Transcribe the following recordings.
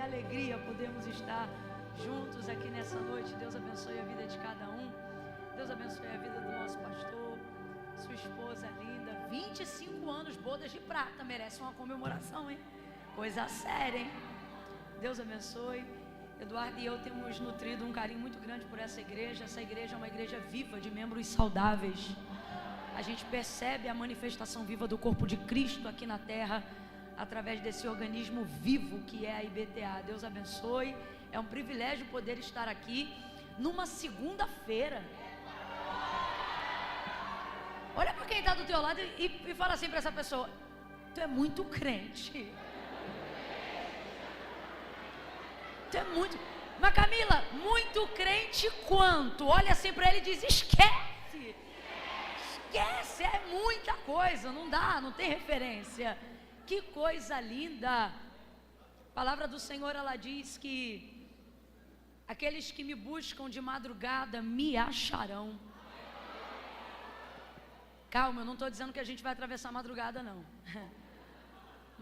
alegria podemos estar juntos aqui nessa noite. Deus abençoe a vida de cada um. Deus abençoe a vida do nosso pastor, sua esposa linda. 25 anos, bodas de prata, merece uma comemoração, hein? Coisa séria, hein? Deus abençoe. Eduardo e eu temos nutrido um carinho muito grande por essa igreja. Essa igreja é uma igreja viva, de membros saudáveis. A gente percebe a manifestação viva do corpo de Cristo aqui na terra, através desse organismo vivo que é a IBTA. Deus abençoe. É um privilégio poder estar aqui numa segunda-feira. Olha para quem está do teu lado e fala assim para essa pessoa: tu é muito crente. Tu é muito... Mas Camila, muito crente quanto? Olha assim para ele e diz: esquece. Esquece, é muita coisa. Não dá, não tem referência. Que coisa linda. A palavra do Senhor, ela diz que aqueles que me buscam de madrugada me acharão. Calma, eu não estou dizendo que a gente vai atravessar a madrugada, não.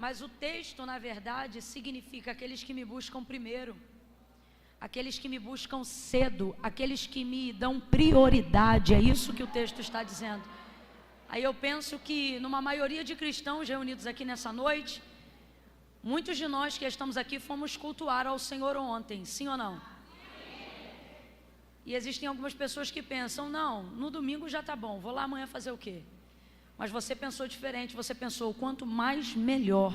Mas o texto, na verdade, significa aqueles que me buscam primeiro, aqueles que me buscam cedo, aqueles que me dão prioridade. É isso que o texto está dizendo. Aí eu penso que numa maioria de cristãos reunidos aqui nessa noite, muitos de nós que estamos aqui fomos cultuar ao Senhor ontem, sim ou não? E existem algumas pessoas que pensam: não, no domingo já está bom, vou lá amanhã fazer o quê? Mas você pensou diferente, você pensou: quanto mais melhor,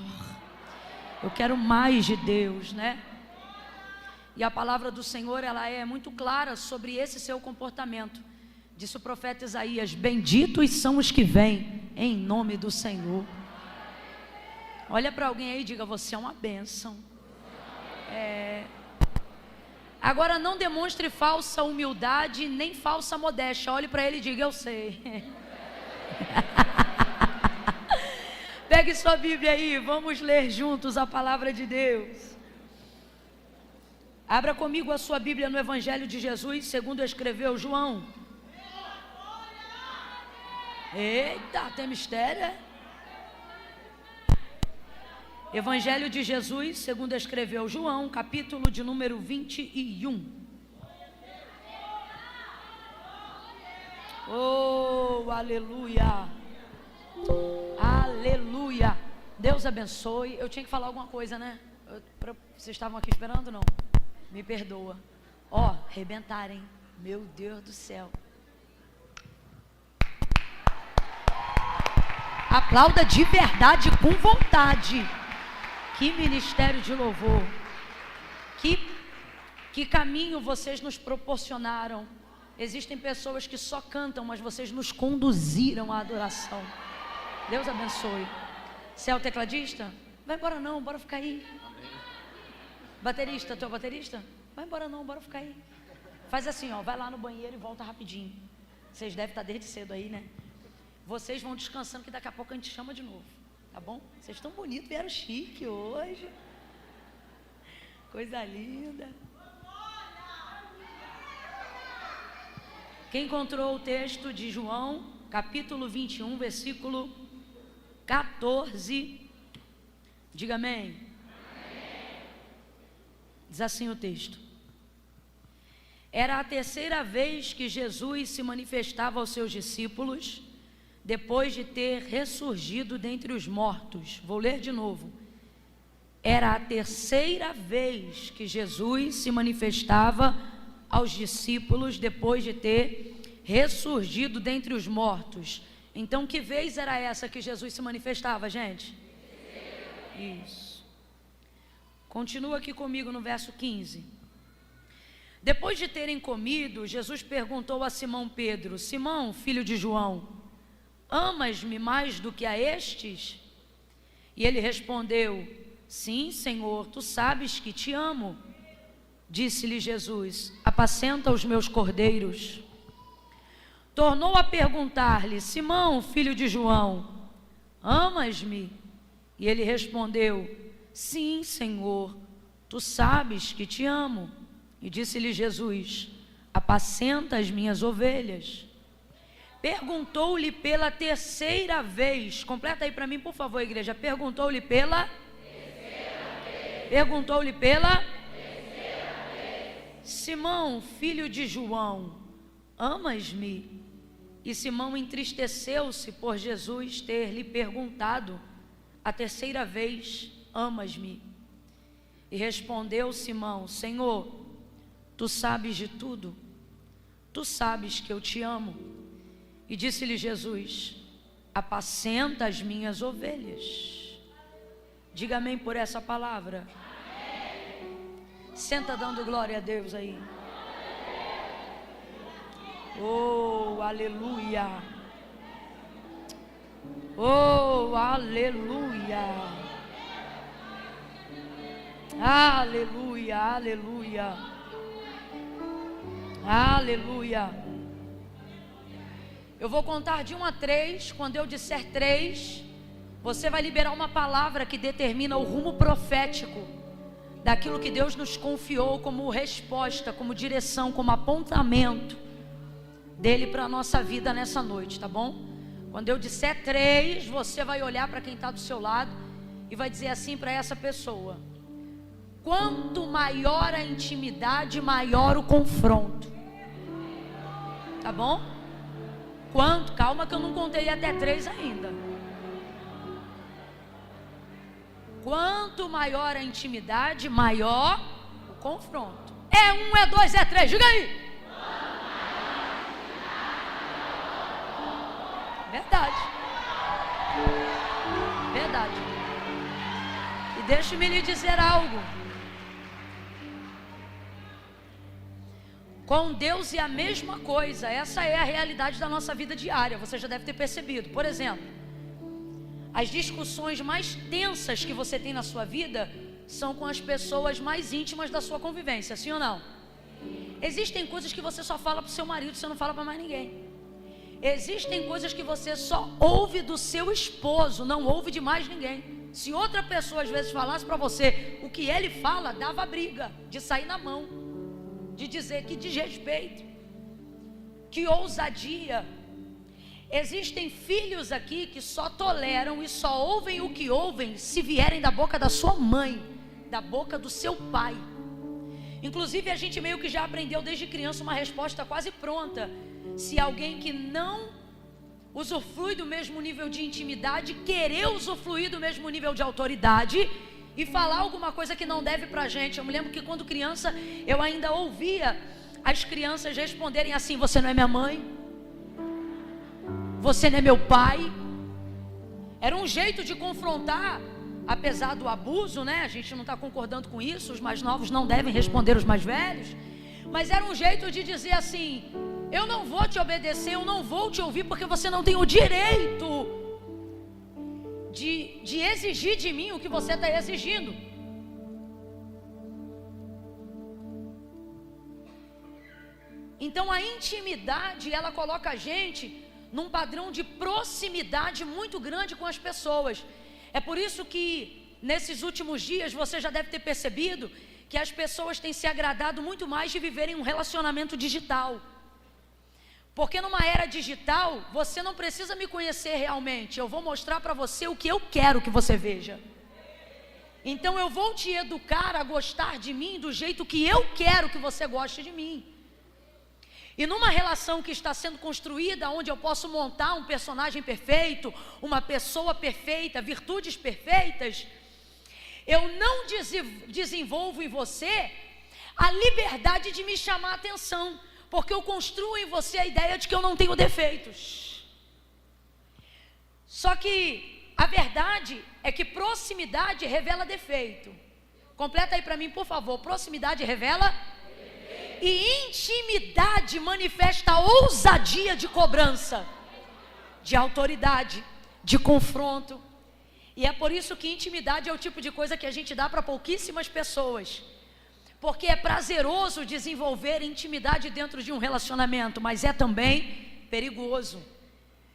eu quero mais de Deus, né? E a palavra do Senhor, ela é muito clara sobre esse seu comportamento. Disse o profeta Isaías: benditos são os que vêm em nome do Senhor. Olha para alguém aí e diga: você é uma bênção. Agora não demonstre falsa humildade nem falsa modéstia. Olhe para ele e diga: eu sei. Pegue sua Bíblia aí, vamos ler juntos a palavra de Deus. Abra comigo a sua Bíblia no Evangelho de Jesus, segundo escreveu João. Eita, tem mistério, é? Evangelho de Jesus, segundo escreveu João, capítulo de número 21. Oh, aleluia. Aleluia. Deus abençoe. Eu tinha que falar alguma coisa, né? Vocês estavam aqui esperando, não? Me perdoa. Ó, arrebentarem. Meu Deus do céu. Aplauda de verdade, com vontade. Que ministério de louvor. Que caminho vocês nos proporcionaram. Existem pessoas que só cantam, mas vocês nos conduziram à adoração. Deus abençoe. Você é o tecladista? Vai embora não, bora ficar aí. Baterista, tu é o baterista? Vai embora não, bora ficar aí. Faz assim, ó, vai lá no banheiro e volta rapidinho. Vocês devem estar desde cedo aí, né? Vocês vão descansando que daqui a pouco a gente chama de novo. Tá bom? Vocês estão bonitos, vieram chique hoje. Coisa linda. Quem encontrou o texto de João, capítulo 21, versículo 14, diga amém. Diz assim o texto: era a terceira vez que Jesus se manifestava aos seus discípulos, depois de ter ressurgido dentre os mortos. Vou ler de novo. Era a terceira vez que Jesus se manifestava aos discípulos, depois de ter ressurgido dentre os mortos. Então, que vez era essa que Jesus se manifestava, gente? Isso. Continua aqui comigo no verso 15. Depois de terem comido, Jesus perguntou a Simão Pedro: Simão, filho de João, amas-me mais do que a estes? E ele respondeu: sim, Senhor, tu sabes que te amo. Disse-lhe Jesus: apacenta os meus cordeiros. Tornou a perguntar-lhe: Simão, filho de João, amas-me? E ele respondeu: sim, Senhor, tu sabes que te amo. E disse-lhe Jesus: apacenta as minhas ovelhas. Perguntou-lhe pela terceira vez. Completa aí para mim, por favor, igreja. Perguntou-lhe pela terceira vez: Perguntou-lhe pela Simão, filho de João, amas-me? E Simão entristeceu-se por Jesus ter lhe perguntado a terceira vez, amas-me? E respondeu Simão, Senhor, tu sabes de tudo, tu sabes que eu te amo. E disse-lhe Jesus, apacenta as minhas ovelhas. Diga amém por essa palavra. Senta dando glória a Deus aí. Oh, aleluia. Oh, aleluia. Aleluia, aleluia. Aleluia. Eu vou contar de 1 a 3. Quando eu disser 3, você vai liberar uma palavra que determina o rumo profético daquilo que Deus nos confiou como resposta, como direção, como apontamento dele para a nossa vida nessa noite, tá bom? Quando eu disser 3, você vai olhar para quem está do seu lado e vai dizer assim para essa pessoa: quanto maior a intimidade, maior o confronto. Tá bom? Quanto? Calma que eu não contei até 3 ainda. Quanto maior a intimidade, maior o confronto. É 1, é 2, é 3, diga aí. Verdade. Verdade. E deixe-me lhe dizer algo. Com Deus é a mesma coisa. Essa é a realidade da nossa vida diária. Você já deve ter percebido. Por exemplo, as discussões mais tensas que você tem na sua vida são com as pessoas mais íntimas da sua convivência, sim ou não? Existem coisas que você só fala para o seu marido, você não fala para mais ninguém. Existem coisas que você só ouve do seu esposo, não ouve de mais ninguém. Se outra pessoa às vezes falasse para você o que ele fala, dava briga, de sair na mão, de dizer que desrespeito, que ousadia. Existem filhos aqui que só toleram e só ouvem o que ouvem se vierem da boca da sua mãe, da boca do seu pai. Inclusive a gente meio que já aprendeu desde criança uma resposta quase pronta. Se alguém que não usufrui do mesmo nível de intimidade querer usufruir do mesmo nível de autoridade e falar alguma coisa que não deve pra gente. Eu me lembro que quando criança eu ainda ouvia as crianças responderem assim: você não é minha mãe, você não é meu pai. Era um jeito de confrontar, apesar do abuso, né? A gente não está concordando com isso. Os mais novos não devem responder os mais velhos, mas era um jeito de dizer assim: eu não vou te obedecer, eu não vou te ouvir, porque você não tem o direito de exigir de mim o que você está exigindo. Então a intimidade, ela coloca a gente num padrão de proximidade muito grande com as pessoas. É por isso que nesses últimos dias você já deve ter percebido que as pessoas têm se agradado muito mais de viverem um relacionamento digital. Porque numa era digital, você não precisa me conhecer realmente. Eu vou mostrar para você o que eu quero que você veja. Então eu vou te educar a gostar de mim do jeito que eu quero que você goste de mim. E numa relação que está sendo construída, onde eu posso montar um personagem perfeito, uma pessoa perfeita, virtudes perfeitas, eu não desenvolvo em você a liberdade de me chamar a atenção, porque eu construo em você a ideia de que eu não tenho defeitos. Só que a verdade é que proximidade revela defeito. Completa aí para mim, por favor. Proximidade revela defeito. E intimidade manifesta ousadia de cobrança, de autoridade, de confronto. E é por isso que intimidade é o tipo de coisa que a gente dá para pouquíssimas pessoas. Porque é prazeroso desenvolver intimidade dentro de um relacionamento, mas é também perigoso.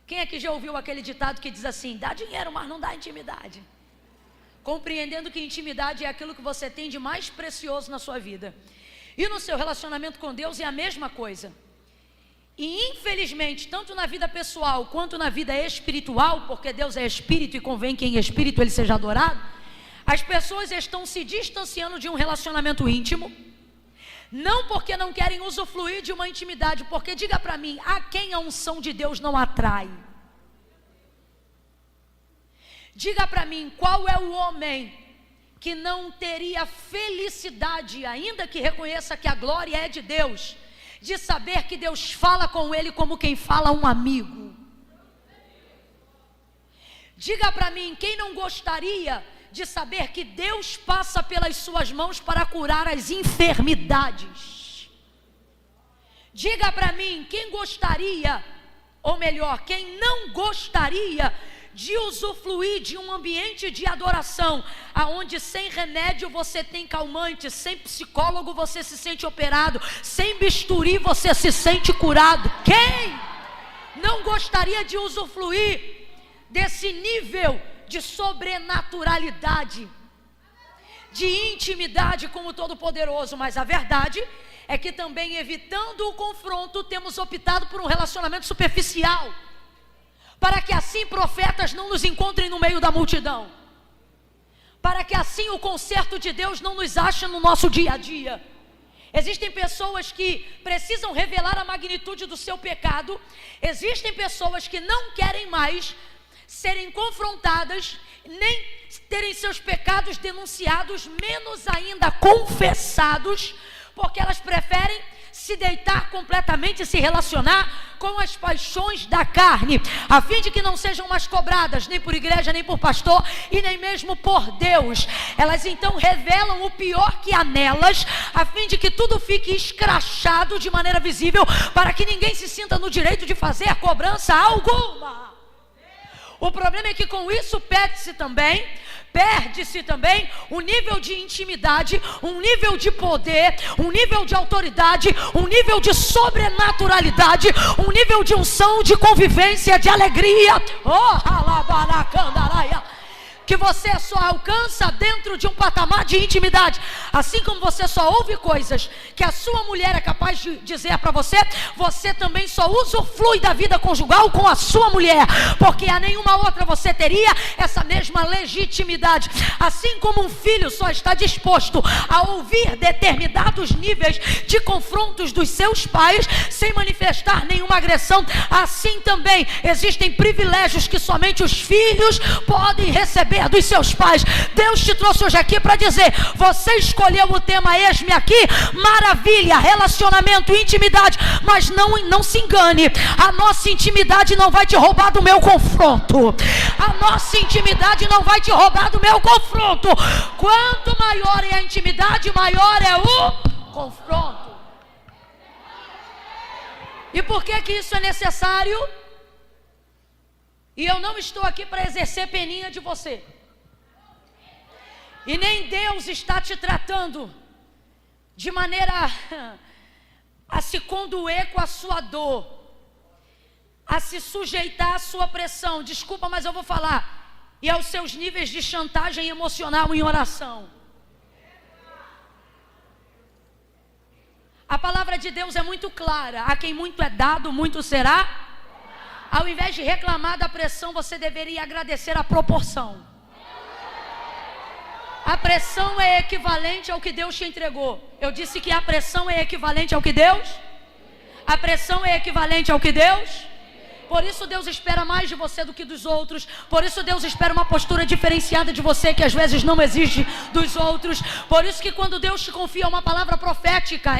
Quem aqui já ouviu aquele ditado que diz assim: dá dinheiro, mas não dá intimidade? Compreendendo que intimidade é aquilo que você tem de mais precioso na sua vida. E no seu relacionamento com Deus é a mesma coisa. E infelizmente, tanto na vida pessoal quanto na vida espiritual, porque Deus é espírito e convém que em espírito Ele seja adorado, As pessoas estão se distanciando de um relacionamento íntimo, não porque não querem usufruir de uma intimidade, porque diga para mim, a quem a unção de Deus não atrai? Diga para mim, qual é o homem que não teria felicidade, ainda que reconheça que a glória é de Deus, de saber que Deus fala com ele como quem fala a um amigo? Diga para mim, quem não gostaria de saber que Deus passa pelas suas mãos para curar as enfermidades? Diga para mim, quem gostaria, ou melhor, quem não gostaria de usufruir de um ambiente de adoração, aonde sem remédio você tem calmante, sem psicólogo você se sente operado, sem bisturi você se sente curado? Quem não gostaria de usufruir desse nível de sobrenaturalidade, de intimidade com o Todo-Poderoso? Mas a verdade é que também, evitando o confronto, temos optado por um relacionamento superficial, para que assim profetas não nos encontrem no meio da multidão, para que assim o conserto de Deus não nos ache no nosso dia a dia. Existem pessoas que precisam revelar a magnitude do seu pecado, existem pessoas que não querem mais serem confrontadas, nem terem seus pecados denunciados, menos ainda confessados, porque elas preferem se deitar completamente e se relacionar com as paixões da carne, a fim de que não sejam mais cobradas, nem por igreja, nem por pastor, e nem mesmo por Deus. Elas então revelam o pior que há nelas, a fim de que tudo fique escrachado de maneira visível, para que ninguém se sinta no direito de fazer cobrança alguma. O problema é que com isso perde-se também um nível de intimidade, um nível de poder, um nível de autoridade, um nível de sobrenaturalidade, um nível de unção, de convivência, de alegria. Que você só alcança dentro de um patamar de intimidade. Assim como você só ouve coisas que a sua mulher é capaz de dizer para você, você também só usufrui da vida conjugal com a sua mulher, porque a nenhuma outra você teria essa mesma legitimidade. Assim como um filho só está disposto a ouvir determinados níveis de confrontos dos seus pais, sem manifestar nenhuma agressão, assim também existem privilégios que somente os filhos podem receber dos seus pais. Deus te trouxe hoje aqui para dizer, você escolheu o tema eis-me aqui, maravilha, relacionamento, intimidade, mas não se engane, a nossa intimidade não vai te roubar do meu confronto, a nossa intimidade não vai te roubar do meu confronto. Quanto maior é a intimidade, maior é o confronto. E por que isso é necessário? E eu não estou aqui para exercer peninha de você. E nem Deus está te tratando de maneira a se condoer com a sua dor, a se sujeitar à sua pressão. Desculpa, mas eu vou falar. E aos seus níveis de chantagem emocional em oração. A palavra de Deus é muito clara. A quem muito é dado, muito será. Ao invés de reclamar da pressão, você deveria agradecer a proporção. A pressão é equivalente ao que Deus te entregou. Eu disse que a pressão é equivalente ao que Deus? A pressão é equivalente ao que Deus? Por isso Deus espera mais de você do que dos outros. Por isso Deus espera uma postura diferenciada de você, que às vezes não exige dos outros. Por isso que quando Deus te confia uma palavra profética,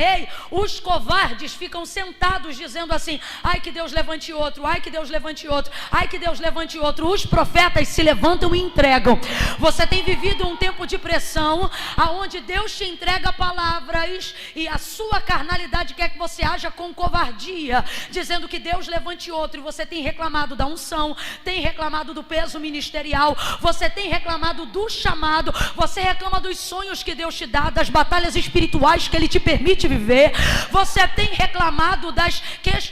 os covardes ficam sentados dizendo assim, ai que Deus levante outro, ai que Deus levante outro, ai que Deus levante outro. Os profetas se levantam e entregam. Você tem vivido um tempo de pressão, aonde Deus te entrega palavras e a sua carnalidade quer que você haja com covardia, dizendo que Deus levante outro, e você tem reclamado da unção, tem reclamado do peso ministerial, você tem reclamado do chamado, você reclama dos sonhos que Deus te dá, das batalhas espirituais que Ele te permite viver, você tem reclamado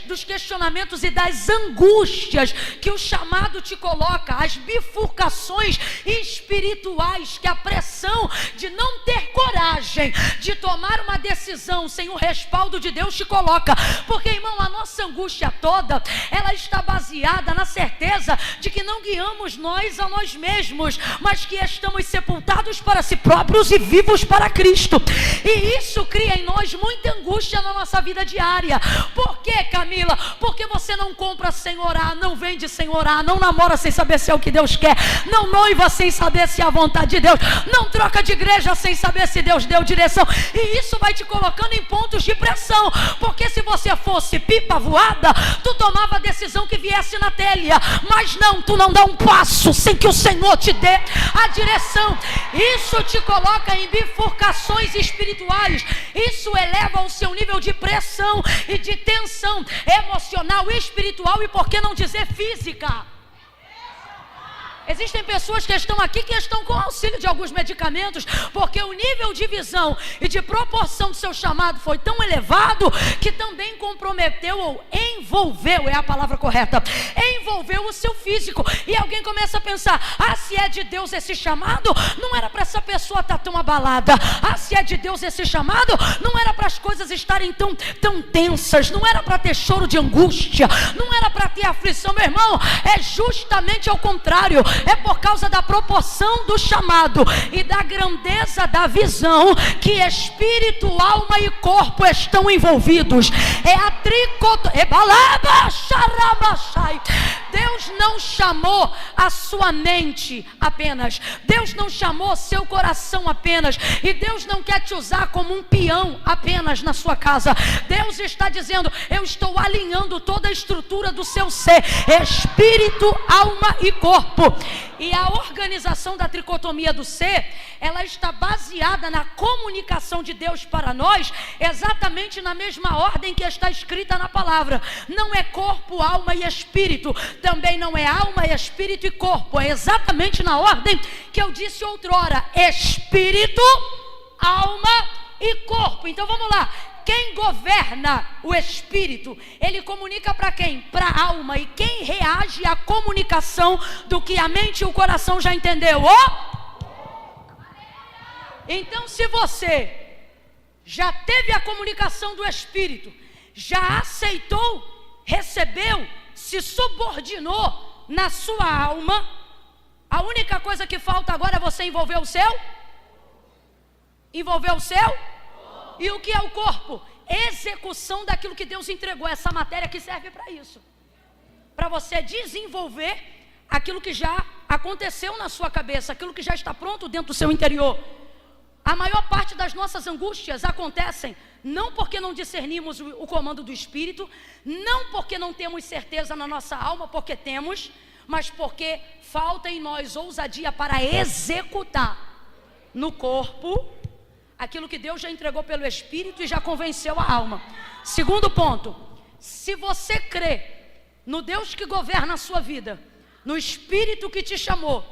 dos questionamentos e das angústias que o chamado te coloca, as bifurcações espirituais que a pressão de não ter coragem de tomar uma decisão sem o respaldo de Deus te coloca, porque irmão, a nossa angústia toda, ela está está baseada na certeza de que não guiamos nós a nós mesmos, mas que estamos sepultados para si próprios e vivos para Cristo. E isso cria em nós muita angústia na nossa vida diária. Por quê, Camila? Porque você não compra sem orar, não vende sem orar, não namora sem saber se é o que Deus quer, não noiva sem saber se é a vontade de Deus, não troca de igreja sem saber se Deus deu direção. E isso vai te colocando em pontos de pressão, porque se você fosse pipa voada, tu tomava a decisão que viesse na telha, mas não, tu não dá um passo sem que o Senhor te dê a direção. Isso te coloca em bifurcações espirituais, isso eleva o seu nível de pressão e de tensão emocional, espiritual e por que não dizer física. Existem pessoas que estão aqui que estão com auxílio de alguns medicamentos, porque o nível de visão e de proporção do seu chamado foi tão elevado que também comprometeu ou envolveu, é a palavra correta, envolveu o seu físico. E alguém começa a pensar, se é de Deus esse chamado, não era para essa pessoa estar tão abalada. Se é de Deus esse chamado, não era para as coisas estarem tão tensas, não era para ter choro de angústia, não era para ter aflição. Meu irmão, é justamente ao contrário. É por causa da proporção do chamado e da grandeza da visão que espírito, alma e corpo estão envolvidos. É a Deus não chamou a sua mente apenas, Deus não chamou seu coração apenas, e Deus não quer te usar como um peão apenas na sua casa. Deus está dizendo, eu estou alinhando toda a estrutura do seu ser, espírito, alma e corpo. E a organização da tricotomia do ser, ela está baseada na comunicação de Deus para nós, exatamente na mesma ordem que está escrita na palavra. Não é corpo, alma e espírito, também não é alma, espírito e corpo, é exatamente na ordem que eu disse outrora, espírito, alma e corpo. Então vamos lá. Quem governa o espírito, ele comunica para quem? Para a alma. E quem reage à comunicação do que a mente e o coração já entendeu? Então, se você já teve a comunicação do espírito, já aceitou, recebeu, se subordinou na sua alma, a única coisa que falta agora é você envolver o seu? Envolver o seu? E o que é o corpo? Execução daquilo que Deus entregou, essa matéria que serve para isso, para você desenvolver aquilo que já aconteceu na sua cabeça, aquilo que já está pronto dentro do seu interior. A maior parte das nossas angústias acontecem não porque não discernimos o comando do Espírito, não porque não temos certeza na nossa alma, porque temos, mas porque falta em nós ousadia para executar no corpo aquilo que Deus já entregou pelo Espírito e já convenceu a alma. Segundo ponto, se você crê no Deus que governa a sua vida, no Espírito que te chamou,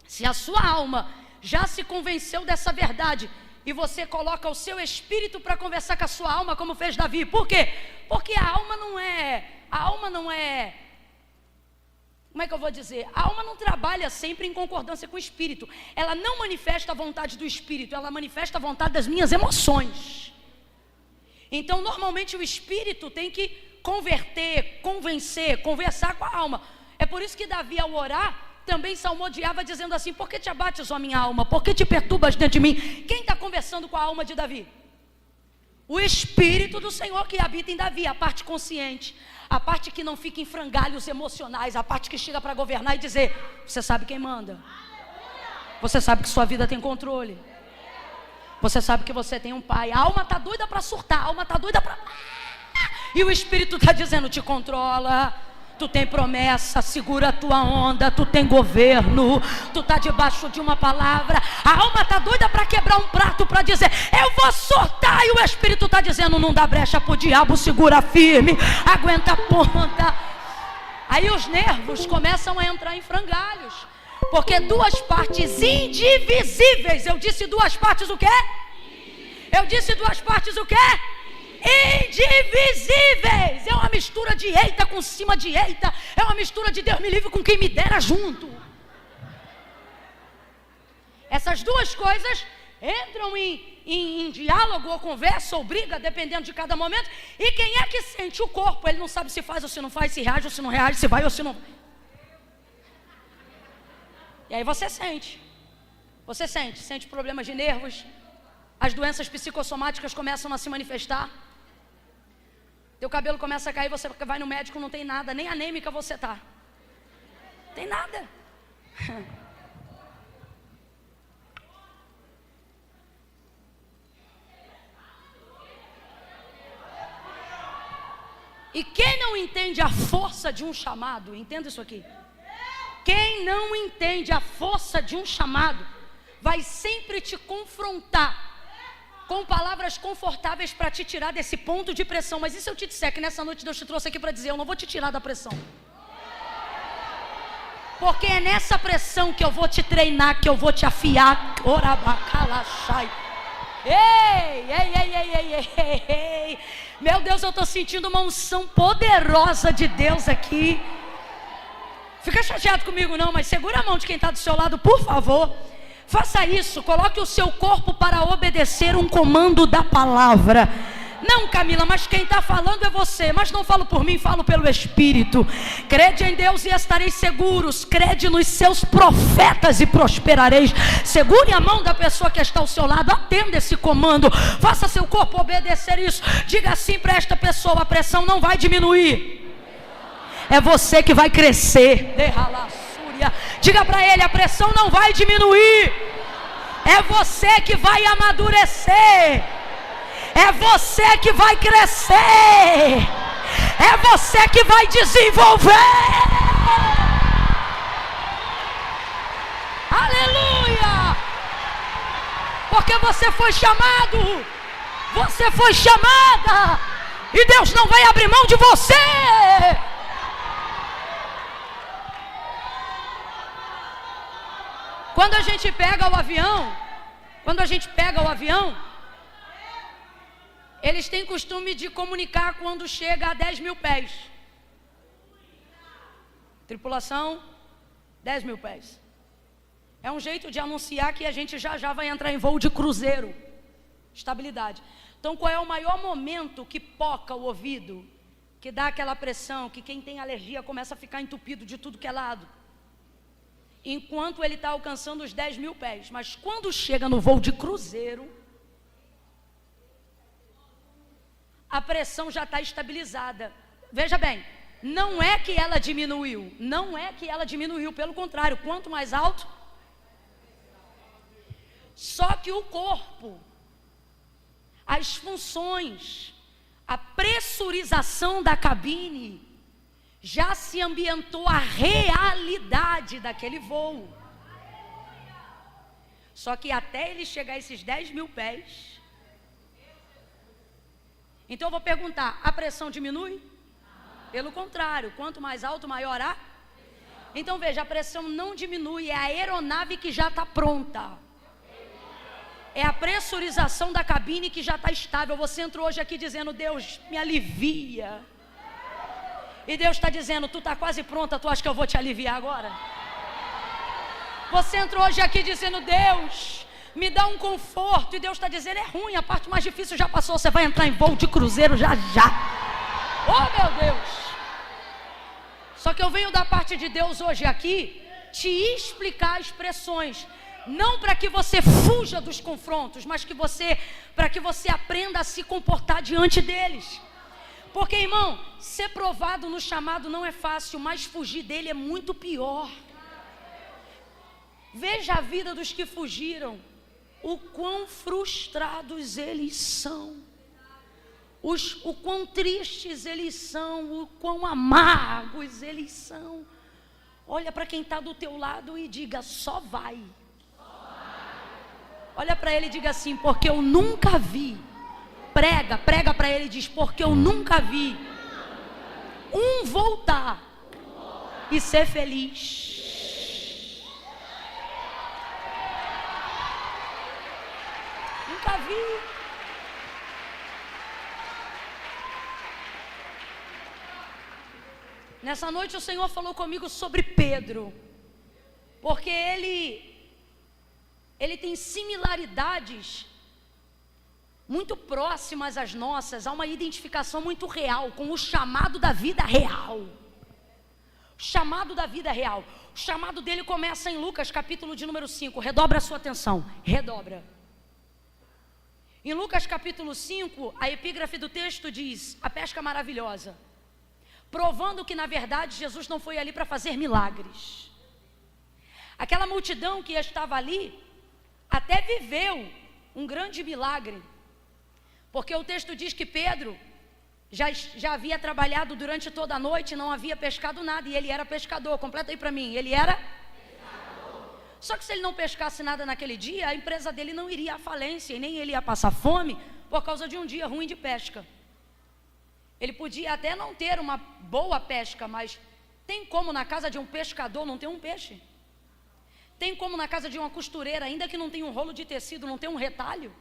se a sua alma já se convenceu dessa verdade e você coloca o seu espírito para conversar com a sua alma, como fez Davi. Por quê? Porque a alma não é, como é que eu vou dizer? A alma não trabalha sempre em concordância com o espírito. Ela não manifesta a vontade do espírito, ela manifesta a vontade das minhas emoções. Então, normalmente o espírito tem que converter, convencer, conversar com a alma. É por isso que Davi, ao orar, também salmodiava dizendo assim: por que te abates, ó minha alma? Por que te perturbas dentro de mim? Quem está conversando com a alma de Davi? O Espírito do Senhor que habita em Davi, a parte consciente, a parte que não fica em frangalhos emocionais, a parte que chega para governar e dizer: você sabe quem manda, você sabe que sua vida tem controle, você sabe que você tem um pai. A alma está doida para surtar, a alma está doida para... E o Espírito está dizendo: te controla, tu tem promessa, segura a tua onda, tu tem governo, tu está debaixo de uma palavra. A alma está doida para quebrar um prato, para dizer: eu vou surtar. E o Espírito está dizendo: não dá brecha para o diabo, segura firme, aguenta a ponta. Aí os nervos começam a entrar em frangalhos, porque duas partes indivisíveis. Eu disse duas partes o quê? Eu disse duas partes o quê? Indivisíveis. É uma mistura de eita com cima de eita. É uma mistura de Deus me livre com quem me dera junto. Essas duas coisas entram em diálogo ou conversa ou briga, dependendo de cada momento. E quem é que sente? O corpo. Ele não sabe se faz ou se não faz, se reage ou se não reage, se vai ou se não. E aí você sente problemas de nervos, as doenças psicossomáticas começam a se manifestar, teu cabelo começa a cair, você vai no médico, não tem nada, nem anêmica você tá, tem nada. E quem não entende a força de um chamado, entenda isso aqui, quem não entende a força de um chamado, vai sempre te confrontar com palavras confortáveis para te tirar desse ponto de pressão. Mas e se eu te disser que nessa noite Deus te trouxe aqui para dizer, eu não vou te tirar da pressão, porque é nessa pressão que eu vou te treinar, que eu vou te afiar. Ei. Meu Deus, eu estou sentindo uma unção poderosa de Deus aqui. Fica chateado comigo não, mas segura a mão de quem está do seu lado, por favor. Faça isso, coloque o seu corpo para obedecer um comando da palavra. Não, Camila, mas quem está falando é você. Mas não falo por mim, falo pelo Espírito. Crede em Deus e estareis seguros. Crede nos seus profetas e prosperareis. Segure a mão da pessoa que está ao seu lado. Atenda esse comando. Faça seu corpo obedecer isso. Diga assim para esta pessoa: a pressão não vai diminuir, é você que vai crescer. Diga para ele: a pressão não vai diminuir, é você que vai amadurecer, é você que vai crescer, é você que vai desenvolver. Aleluia! Porque você foi chamado, você foi chamada, e Deus não vai abrir mão de você. Quando a gente pega o avião, eles têm costume de comunicar quando chega a 10.000 pés. Tripulação, 10.000 pés. É um jeito de anunciar que a gente já vai entrar em voo de cruzeiro. Estabilidade. Então, qual é o maior momento que poca o ouvido, que dá aquela pressão, que quem tem alergia começa a ficar entupido de tudo que é lado? Enquanto ele está alcançando os 10.000 pés. Mas quando chega no voo de cruzeiro, a pressão já está estabilizada. Veja bem, não é que ela diminuiu, pelo contrário, quanto mais alto. Só que o corpo, as funções, a pressurização da cabine já se ambientou a realidade daquele voo. Só que até ele chegar a esses 10.000 pés, então eu vou perguntar: a pressão diminui? Pelo contrário, quanto mais alto, maior a. Então veja, a pressão não diminui, é a aeronave que já está pronta. É a pressurização da cabine que já está estável. Você entrou hoje aqui dizendo: Deus, me alivia. E Deus está dizendo: tu está quase pronta, tu acha que eu vou te aliviar agora? Você entrou hoje aqui dizendo: Deus, me dá um conforto. E Deus está dizendo: é ruim, a parte mais difícil já passou, você vai entrar em voo de cruzeiro já. Oh meu Deus! Só que eu venho da parte de Deus hoje aqui te explicar expressões, não para que você fuja dos confrontos, mas para que você aprenda a se comportar diante deles. Porque, irmão, ser provado no chamado não é fácil, mas fugir dele é muito pior. Veja a vida dos que fugiram, o quão frustrados eles são, o quão tristes eles são, o quão amargos eles são. Olha para quem está do teu lado e diga: só vai. Olha para ele e diga assim: porque eu nunca vi. Prega para ele e diz: porque eu nunca vi um voltar e ser feliz. Nunca vi. Nessa noite o Senhor falou comigo sobre Pedro, porque ele ele tem similaridades muito próximas às nossas, há uma identificação muito real com o chamado da vida real. O chamado da vida real. O chamado dele começa em Lucas, capítulo de número 5. Redobra a sua atenção, redobra. Em Lucas capítulo 5, a epígrafe do texto diz: a pesca maravilhosa, provando que na verdade Jesus não foi ali para fazer milagres. Aquela multidão que estava ali até viveu um grande milagre, porque o texto diz que Pedro já havia trabalhado durante toda a noite, não havia pescado nada, e ele era pescador. Completa aí para mim, ele era pescador. Só que se ele não pescasse nada naquele dia, a empresa dele não iria à falência, e nem ele ia passar fome por causa de um dia ruim de pesca. Ele podia até não ter uma boa pesca, mas tem como na casa de um pescador não ter um peixe? Tem como na casa de uma costureira, ainda que não tenha um rolo de tecido, não ter um retalho?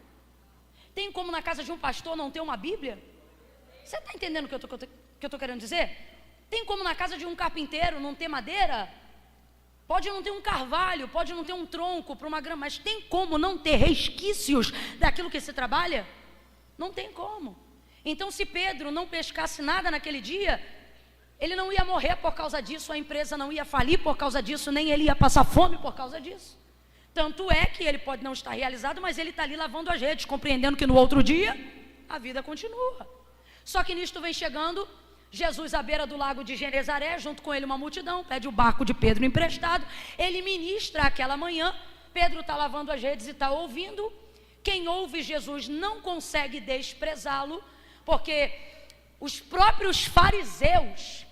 Tem como na casa de um pastor não ter uma Bíblia? Você está entendendo o que eu estou querendo dizer? Tem como na casa de um carpinteiro não ter madeira? Pode não ter um carvalho, pode não ter um tronco para uma grama, mas tem como não ter resquícios daquilo que se trabalha? Não tem como. Então, se Pedro não pescasse nada naquele dia, ele não ia morrer por causa disso, a empresa não ia falir por causa disso, nem ele ia passar fome por causa disso. Tanto é que ele pode não estar realizado, mas ele está ali lavando as redes, compreendendo que no outro dia a vida continua. Só que nisto vem chegando Jesus à beira do lago de Genezaré, junto com ele uma multidão, pede o barco de Pedro emprestado, ele ministra aquela manhã, Pedro está lavando as redes e está ouvindo. Quem ouve Jesus não consegue desprezá-lo, porque os próprios fariseus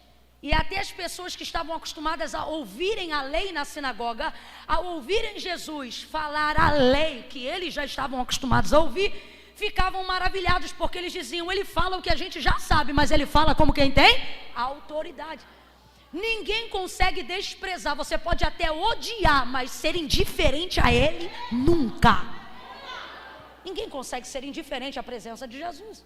e até as pessoas que estavam acostumadas a ouvirem a lei na sinagoga, ao ouvirem Jesus falar a lei que eles já estavam acostumados a ouvir, ficavam maravilhados, porque eles diziam: ele fala o que a gente já sabe, mas ele fala como quem tem autoridade. Ninguém consegue desprezar, você pode até odiar, mas ser indiferente a ele, nunca. Ninguém consegue ser indiferente à presença de Jesus.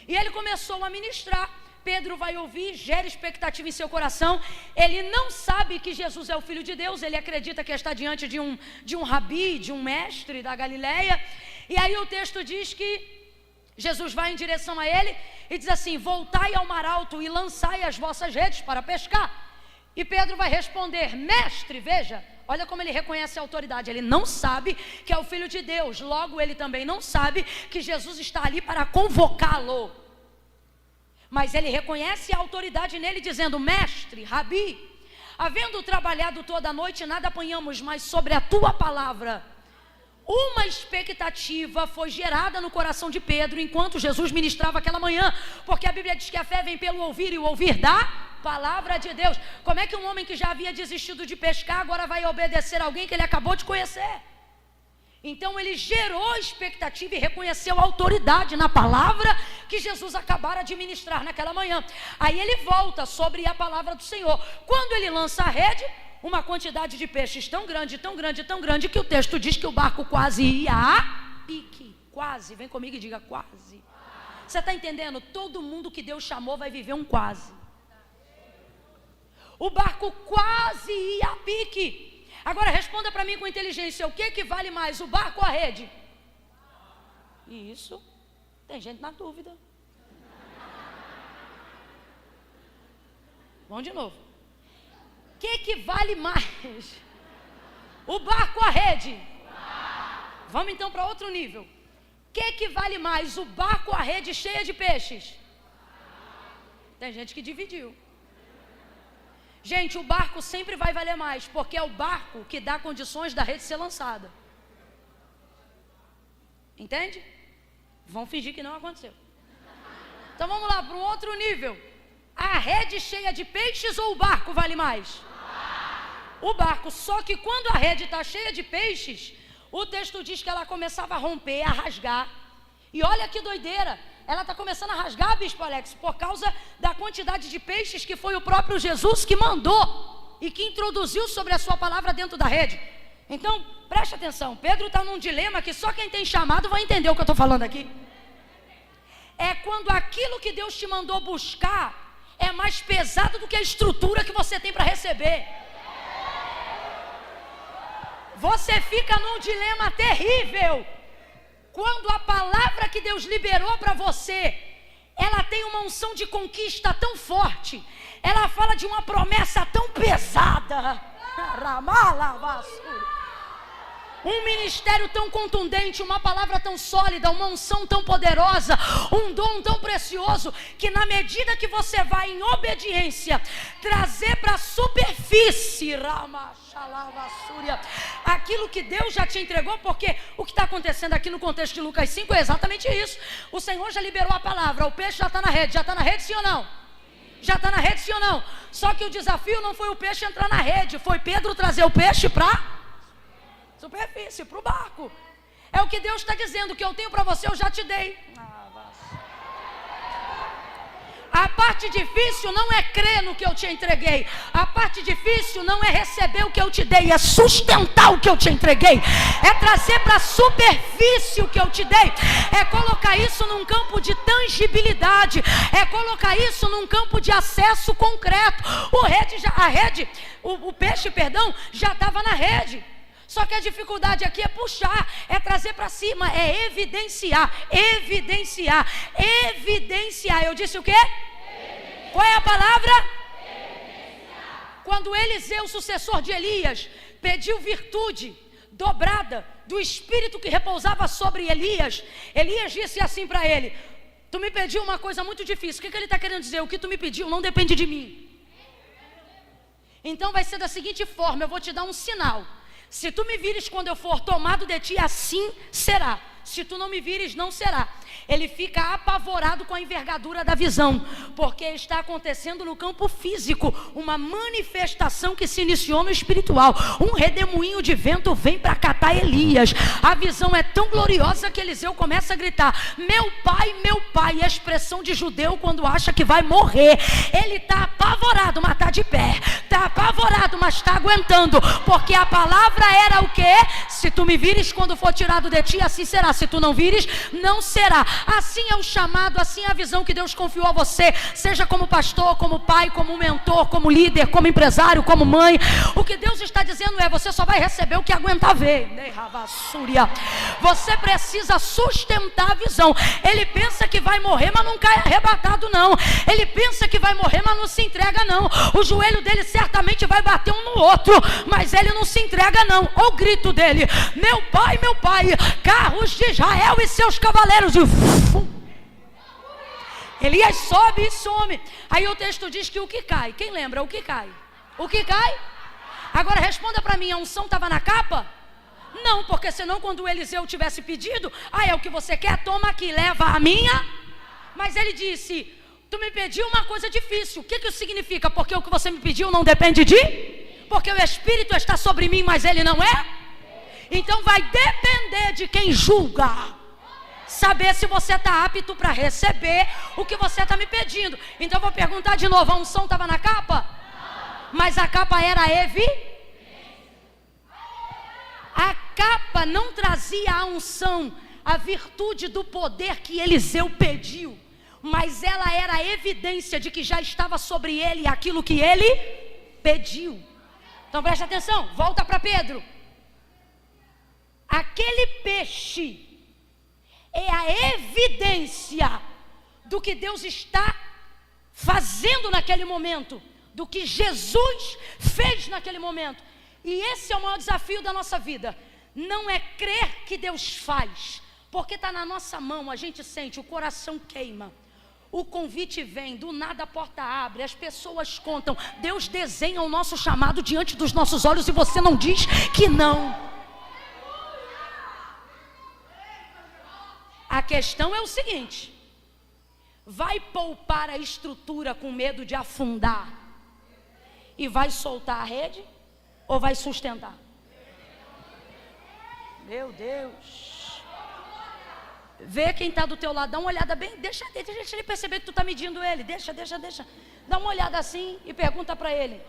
E ele começou a ministrar. Pedro vai ouvir, gera expectativa em seu coração. Ele não sabe que Jesus é o Filho de Deus, ele acredita que está diante de um rabi, de um mestre da Galileia. E aí o texto diz que Jesus vai em direção a ele e diz assim: voltai ao mar alto e lançai as vossas redes para pescar. E Pedro vai responder: mestre, veja, olha como ele reconhece a autoridade. Ele não sabe que é o Filho de Deus, logo ele também não sabe que Jesus está ali para convocá-lo. Mas ele reconhece a autoridade nele, dizendo: mestre, rabi, havendo trabalhado toda a noite, nada apanhamos, mas sobre a tua palavra. Uma expectativa foi gerada no coração de Pedro enquanto Jesus ministrava aquela manhã, porque a Bíblia diz que a fé vem pelo ouvir e o ouvir da palavra de Deus. Como é que um homem que já havia desistido de pescar agora vai obedecer a alguém que ele acabou de conhecer? Então ele gerou expectativa e reconheceu a autoridade na palavra que Jesus acabara de ministrar naquela manhã. Aí ele volta sobre a palavra do Senhor. Quando ele lança a rede, uma quantidade de peixes tão grande, tão grande, tão grande, que o texto diz que o barco quase ia a pique. Quase, vem comigo e diga quase. Você está entendendo? Todo mundo que Deus chamou vai viver um quase. O barco quase ia a pique. Agora responda para mim com inteligência: o que vale mais, o barco ou a rede? Isso, tem gente na dúvida. Vamos de novo. O que vale mais, o barco ou a rede? Vamos então para outro nível. O que vale mais, o barco ou a rede cheia de peixes? Tem gente que dividiu. Gente, o barco sempre vai valer mais, porque é o barco que dá condições da rede ser lançada. Entende? Vão fingir que não aconteceu. Então vamos lá para um outro nível. A rede cheia de peixes ou o barco vale mais? O barco. Só que quando a rede está cheia de peixes, o texto diz que ela começava a romper, a rasgar. E olha que doideira, ela está começando a rasgar, Bispo Alex, por causa da quantidade de peixes que foi o próprio Jesus que mandou e que introduziu sobre a sua palavra dentro da rede. Então, preste atenção, Pedro está num dilema que só quem tem chamado vai entender o que eu estou falando aqui. É quando aquilo que Deus te mandou buscar é mais pesado do que a estrutura que você tem para receber. Você fica num dilema terrível quando a palavra que Deus liberou para você, ela tem uma unção de conquista tão forte, ela fala de uma promessa tão pesada, um ministério tão contundente, uma palavra tão sólida, uma unção tão poderosa, um dom tão precioso, que na medida que você vai em obediência, trazer para a superfície aquilo que Deus já te entregou, porque o que está acontecendo aqui no contexto de Lucas 5 é exatamente isso. O Senhor já liberou a palavra, o peixe já está na rede sim ou não? Já está na rede sim ou não? Só que o desafio não foi o peixe entrar na rede, foi Pedro trazer o peixe para superfície, para o barco. É o que Deus está dizendo, o que eu tenho para você eu já te dei. A parte difícil não é crer no que eu te entreguei. A parte difícil não é receber o que eu te dei, é sustentar o que eu te entreguei, é trazer para a superfície o que eu te dei, é colocar isso num campo de tangibilidade, é colocar isso num campo de acesso concreto. O peixe já estava na rede. Só que a dificuldade aqui é puxar, é trazer para cima, é evidenciar. Eu disse o quê? Qual é a palavra? Quando Eliseu, sucessor de Elias, pediu virtude dobrada do espírito que repousava sobre Elias, Elias disse assim para ele: tu me pediu uma coisa muito difícil. O que ele está querendo dizer? O que tu me pediu não depende de mim. Então vai ser da seguinte forma: eu vou te dar um sinal. Se tu me vires quando eu for tomado de ti, assim será. Se tu não me vires, não será. Ele fica apavorado com a envergadura da visão, porque está acontecendo no campo físico uma manifestação que se iniciou no espiritual. Um redemoinho de vento vem para catar Elias. A visão é tão gloriosa que Eliseu começa a gritar: meu pai, a expressão de judeu quando acha que vai morrer. Ele está apavorado, mas está de pé. Está apavorado, mas está aguentando, porque a palavra era o quê? Se tu me vires quando for tirado de ti, assim será. Se tu não vires, não será. Assim é o chamado, assim é a visão que Deus confiou a você, seja como pastor, como pai, como mentor, como líder, como empresário, como mãe. O que Deus está dizendo é: você só vai receber o que aguentar ver. Você precisa sustentar a visão. Ele pensa que vai morrer, mas não cai arrebatado não. Ele pensa que vai morrer, mas não se entrega não. O joelho dele certamente vai bater um no outro, mas ele não se entrega não. Olha o grito dele: meu pai, carros de Israel e seus cavaleiros. Elias sobe e some. Aí o texto diz que o que cai, quem lembra o que cai? O que cai? Agora responda para mim: a unção estava na capa? Não, porque senão quando o Eliseu tivesse pedido: é o que você quer, toma aqui, leva a minha. Mas ele disse: tu me pediu uma coisa difícil. O que isso significa? Porque o que você me pediu não depende de? Porque o Espírito está sobre mim, mas ele não é? Então vai depender de quem julga saber se você está apto para receber o que você está me pedindo. Então eu vou perguntar de novo: a unção estava na capa? Mas a capa era a capa não trazia a unção, a virtude do poder que Eliseu pediu, mas ela era a evidência de que já estava sobre ele aquilo que ele pediu. Então preste atenção, volta para Pedro. Aquele peixe é a evidência do que Deus está fazendo naquele momento, do que Jesus fez naquele momento. E esse é o maior desafio da nossa vida. Não é crer que Deus faz, porque está na nossa mão, a gente sente, o coração queima. O convite vem, do nada a porta abre, as pessoas contam. Deus desenha o nosso chamado diante dos nossos olhos e você não diz que não. A questão é o seguinte: vai poupar a estrutura com medo de afundar e vai soltar a rede, ou vai sustentar? Meu Deus. Vê quem está do teu lado, dá uma olhada bem, deixa ele perceber que tu está medindo ele, deixa. Dá uma olhada assim e pergunta para ele: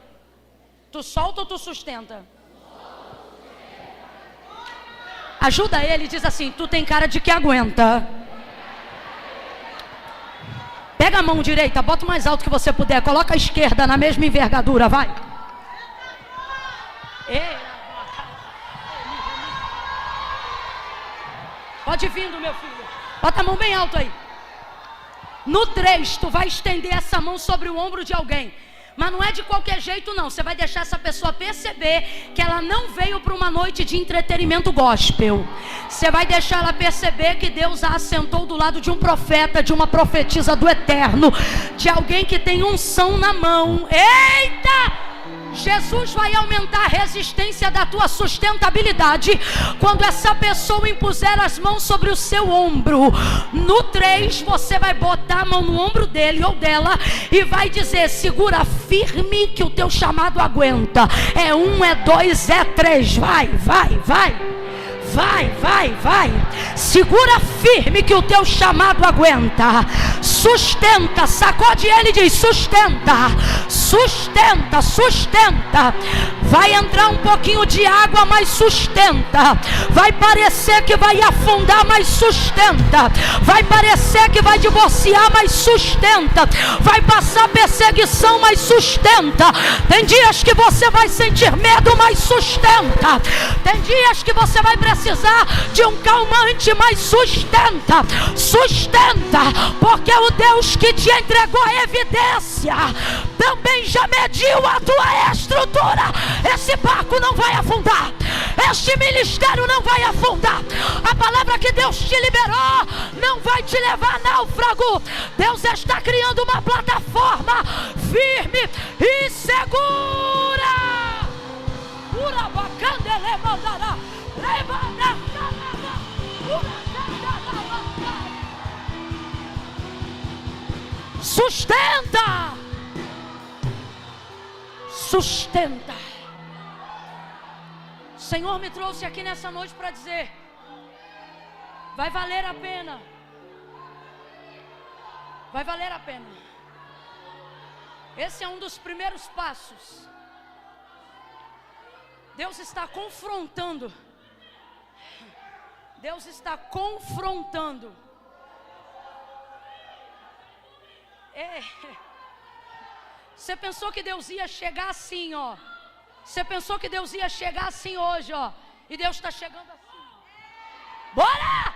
tu solta ou tu sustenta? Ajuda ele e diz assim: tu tem cara de que aguenta. Pega a mão direita, bota o mais alto que você puder, coloca a esquerda na mesma envergadura, vai. Pode vindo, meu filho. Bota a mão bem alto aí. No 3, tu vai estender essa mão sobre o ombro de alguém. Mas não é de qualquer jeito não. Você vai deixar essa pessoa perceber que ela não veio para uma noite de entretenimento gospel. Você vai deixar ela perceber que Deus a assentou do lado de um profeta, de uma profetisa do eterno, de alguém que tem unção na mão. Eita! Jesus vai aumentar a resistência da tua sustentabilidade quando essa pessoa impuser as mãos sobre o seu ombro. No 3, você vai botar a mão no ombro dele ou dela e vai dizer: segura firme que o teu chamado aguenta. É 1, é 2, é 3. Vai, vai, vai. Vai, vai, vai. Segura firme que o teu chamado aguenta. Sustenta, sacode ele e diz: sustenta, sustenta, sustenta. Vai entrar um pouquinho de água, mas sustenta. Vai parecer que vai afundar, mas sustenta. Vai parecer que vai divorciar, mas sustenta. Vai passar perseguição, mas sustenta. Tem dias que você vai sentir medo, mas sustenta. Tem dias que você vai precisar de um calmante, mas sustenta, sustenta, porque o Deus que te entregou a evidência também já mediu a tua estrutura. Esse barco não vai afundar, este ministério não vai afundar. A palavra que Deus te liberou não vai te levar a náufrago. Deus está criando uma plataforma firme e segura. Sustenta, sustenta. O Senhor me trouxe aqui nessa noite para dizer: vai valer a pena, vai valer a pena. Esse é um dos primeiros passos. Deus está confrontando. Deus está confrontando. Você pensou que Deus ia chegar assim, ó. Você pensou que Deus ia chegar assim hoje, ó. E Deus está chegando assim. Bora!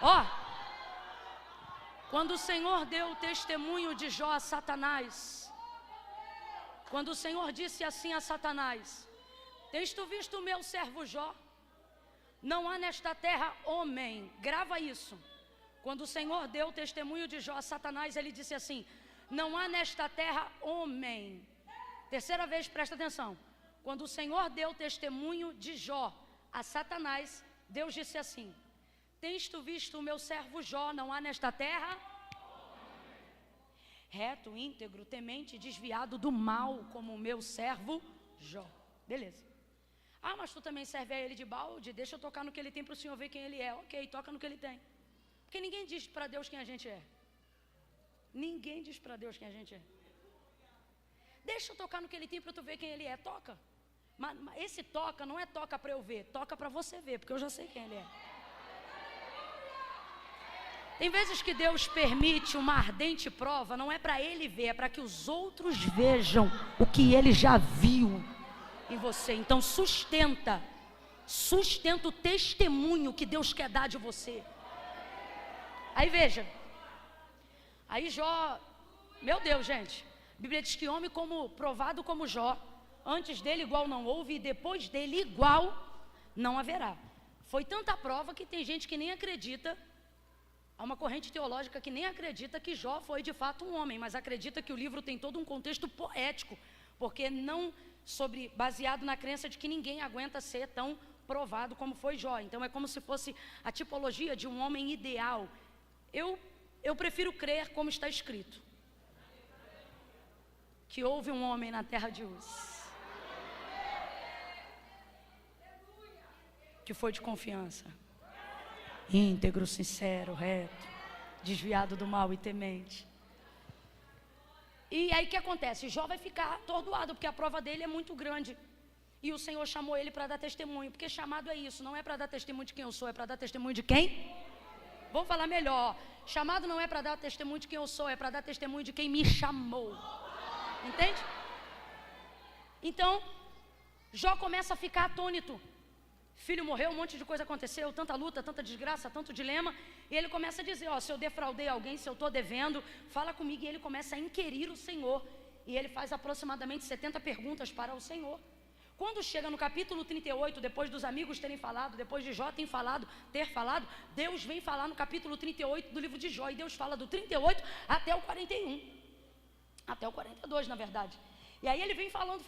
Ó, quando o Senhor deu o testemunho de Jó a Satanás, quando o Senhor disse assim a Satanás: tens tu visto o meu servo Jó? Não há nesta terra homem. Grava isso. Quando o Senhor deu o testemunho de Jó a Satanás, ele disse assim: não há nesta terra homem. Terceira vez, presta atenção. Quando o Senhor deu o testemunho de Jó a Satanás, Deus disse assim: tens tu visto o meu servo Jó? Não há nesta terra reto, íntegro, temente, desviado do mal como o meu servo Jó. Beleza. Ah, mas tu também serve a ele de balde? Deixa eu tocar no que ele tem para o Senhor ver quem ele é. Ok, toca no que ele tem. Porque ninguém diz para Deus quem a gente é. Ninguém diz para Deus quem a gente é. Deixa eu tocar no que ele tem para tu ver quem ele é. Toca. Mas esse toca não é toca para eu ver, toca para você ver, porque eu já sei quem ele é. Tem vezes que Deus permite uma ardente prova, não é para ele ver, é para que os outros vejam o que ele já viu em você. Então sustenta o testemunho que Deus quer dar de você. Aí veja, aí Jó, meu Deus, gente, a Bíblia diz que homem como provado como Jó, antes dele igual não houve e depois dele igual não haverá. Foi tanta prova que tem gente que nem acredita. Há uma corrente teológica que nem acredita que Jó foi de fato um homem, mas acredita que o livro tem todo um contexto poético, porque não baseado na crença de que ninguém aguenta ser tão provado como foi Jó. Então é como se fosse a tipologia de um homem ideal. Eu prefiro crer como está escrito, que houve um homem na terra de Uz, que foi de confiança, íntegro, sincero, reto, desviado do mal e temente. E aí o que acontece? Jó vai ficar atordoado, porque a prova dele é muito grande. E o Senhor chamou ele para dar testemunho, porque chamado é isso, não é para dar testemunho de quem eu sou, é para dar testemunho de quem? Vou falar melhor. Chamado não é para dar testemunho de quem eu sou, é para dar testemunho de quem me chamou. Entende? Então, Jó começa a ficar atônito. Filho morreu, um monte de coisa aconteceu, tanta luta, tanta desgraça, tanto dilema. E ele começa a dizer, se eu defraudei alguém, se eu estou devendo, fala comigo. E ele começa a inquirir o Senhor. E ele faz aproximadamente 70 perguntas para o Senhor. Quando chega no capítulo 38, depois dos amigos terem falado, depois de Jó ter falado, Deus vem falar no capítulo 38 do livro de Jó. E Deus fala do 38 até o 41. Até o 42, na verdade. E aí ele vem falando.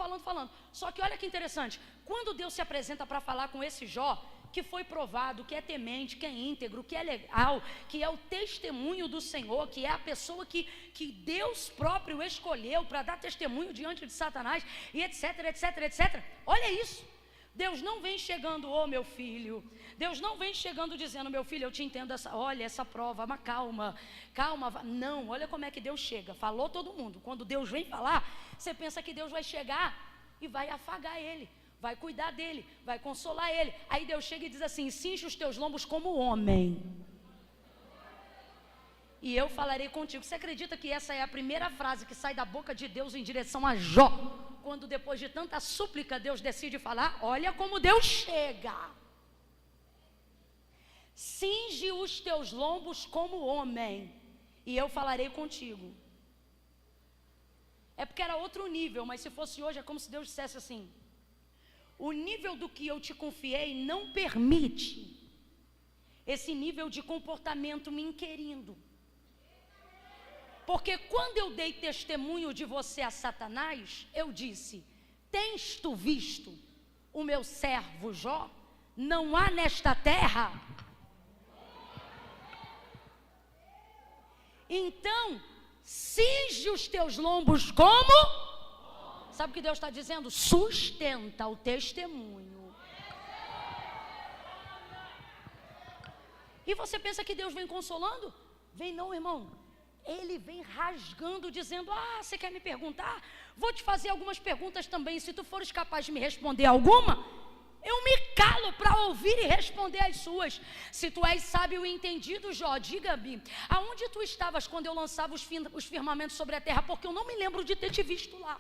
Só que olha que interessante. Quando Deus se apresenta para falar com esse Jó, que foi provado, que é temente, que é íntegro, que é legal, que é o testemunho do Senhor, que é a pessoa que Deus próprio escolheu para dar testemunho diante de Satanás, e etc. Olha isso. Deus não vem chegando, meu filho. Deus não vem chegando dizendo, meu filho, eu te entendo, olha essa prova, mas calma. Não, olha como é que Deus chega. Falou todo mundo. Quando Deus vem falar, você pensa que Deus vai chegar e vai afagar ele, vai cuidar dele, vai consolar ele. Aí Deus chega e diz assim, cinge os teus lombos como homem, e eu falarei contigo. Você acredita que essa é a primeira frase que sai da boca de Deus em direção a Jó? Quando depois de tanta súplica Deus decide falar, olha como Deus chega. Cinge os teus lombos como homem, e eu falarei contigo. É porque era outro nível, mas se fosse hoje é como se Deus dissesse assim, o nível do que eu te confiei não permite esse nível de comportamento me inquirindo. Porque quando eu dei testemunho de você a Satanás, eu disse, tens tu visto o meu servo Jó? Não há nesta terra. Então, cinge os teus lombos como? Sabe o que Deus está dizendo? Sustenta o testemunho. E você pensa que Deus vem consolando? Vem não, irmão. Ele vem rasgando, dizendo, você quer me perguntar? Vou te fazer algumas perguntas também. Se tu fores capaz de me responder alguma, eu me calo para ouvir e responder as suas. Se tu és sábio e entendido, Jó, diga-me, aonde tu estavas quando eu lançava os firmamentos sobre a terra? Porque eu não me lembro de ter te visto lá.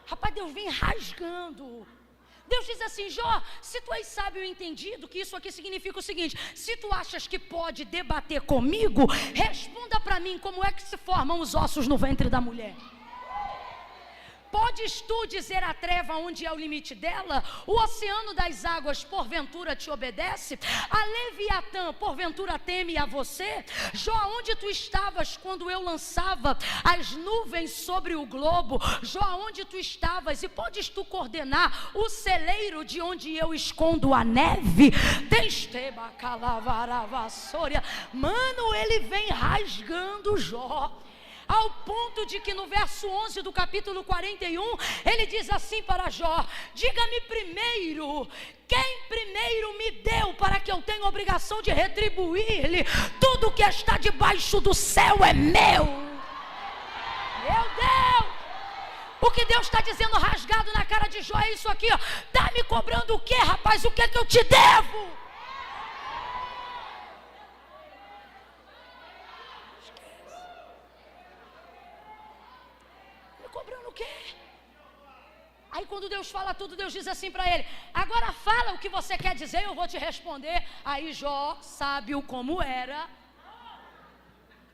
Rapaz, Deus vem rasgando. Deus diz assim, Jó, se tu és sábio e entendido, que isso aqui significa o seguinte, se tu achas que pode debater comigo, responda para mim como é que se formam os ossos no ventre da mulher. Podes tu dizer a treva onde é o limite dela? O oceano das águas porventura te obedece? A Leviatã porventura teme a você? Jó, onde tu estavas quando eu lançava as nuvens sobre o globo? Jó, onde tu estavas? E podes tu coordenar o celeiro de onde eu escondo a neve? Mano, ele vem rasgando Jó, ao ponto de que no verso 11 do capítulo 41, ele diz assim para Jó, diga-me primeiro, quem primeiro me deu para que eu tenha obrigação de retribuir-lhe? Tudo que está debaixo do céu é meu. Meu Deus! O que Deus está dizendo rasgado na cara de Jó é isso aqui, está me cobrando o que, rapaz? O que é que eu te devo? Cobrando o quê? Aí quando Deus fala tudo, Deus diz assim para ele, agora fala o que você quer dizer, eu vou te responder. Aí Jó, sábio como era,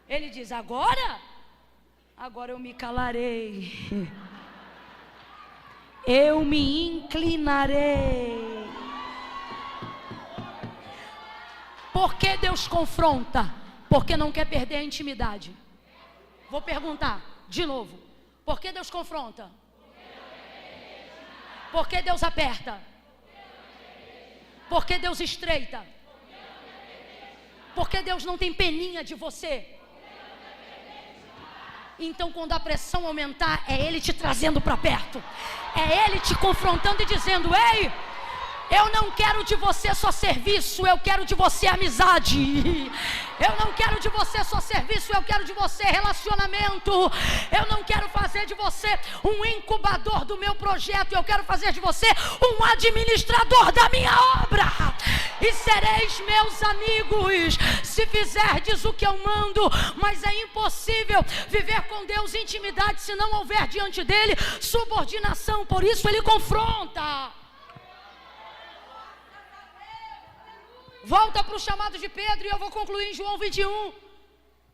ele diz, agora eu me calarei, eu me inclinarei. Por que Deus confronta? Porque não quer perder a intimidade. Vou perguntar de novo. Por que Deus confronta? Por que Deus aperta? Por que Deus estreita? Por que Deus não tem peninha de você? Então quando a pressão aumentar, é Ele te trazendo para perto. É Ele te confrontando e dizendo, ei, Eu não quero de você só serviço, eu quero de você amizade. Eu não quero de você só serviço, eu quero de você relacionamento. Eu não quero fazer de você um incubador do meu projeto, eu quero fazer de você um administrador da minha obra. E sereis meus amigos, se fizerdes o que eu mando. Mas é impossível viver com Deus em intimidade se não houver diante dele subordinação. Por isso ele confronta. Volta para o chamado de Pedro e eu vou concluir em João 21.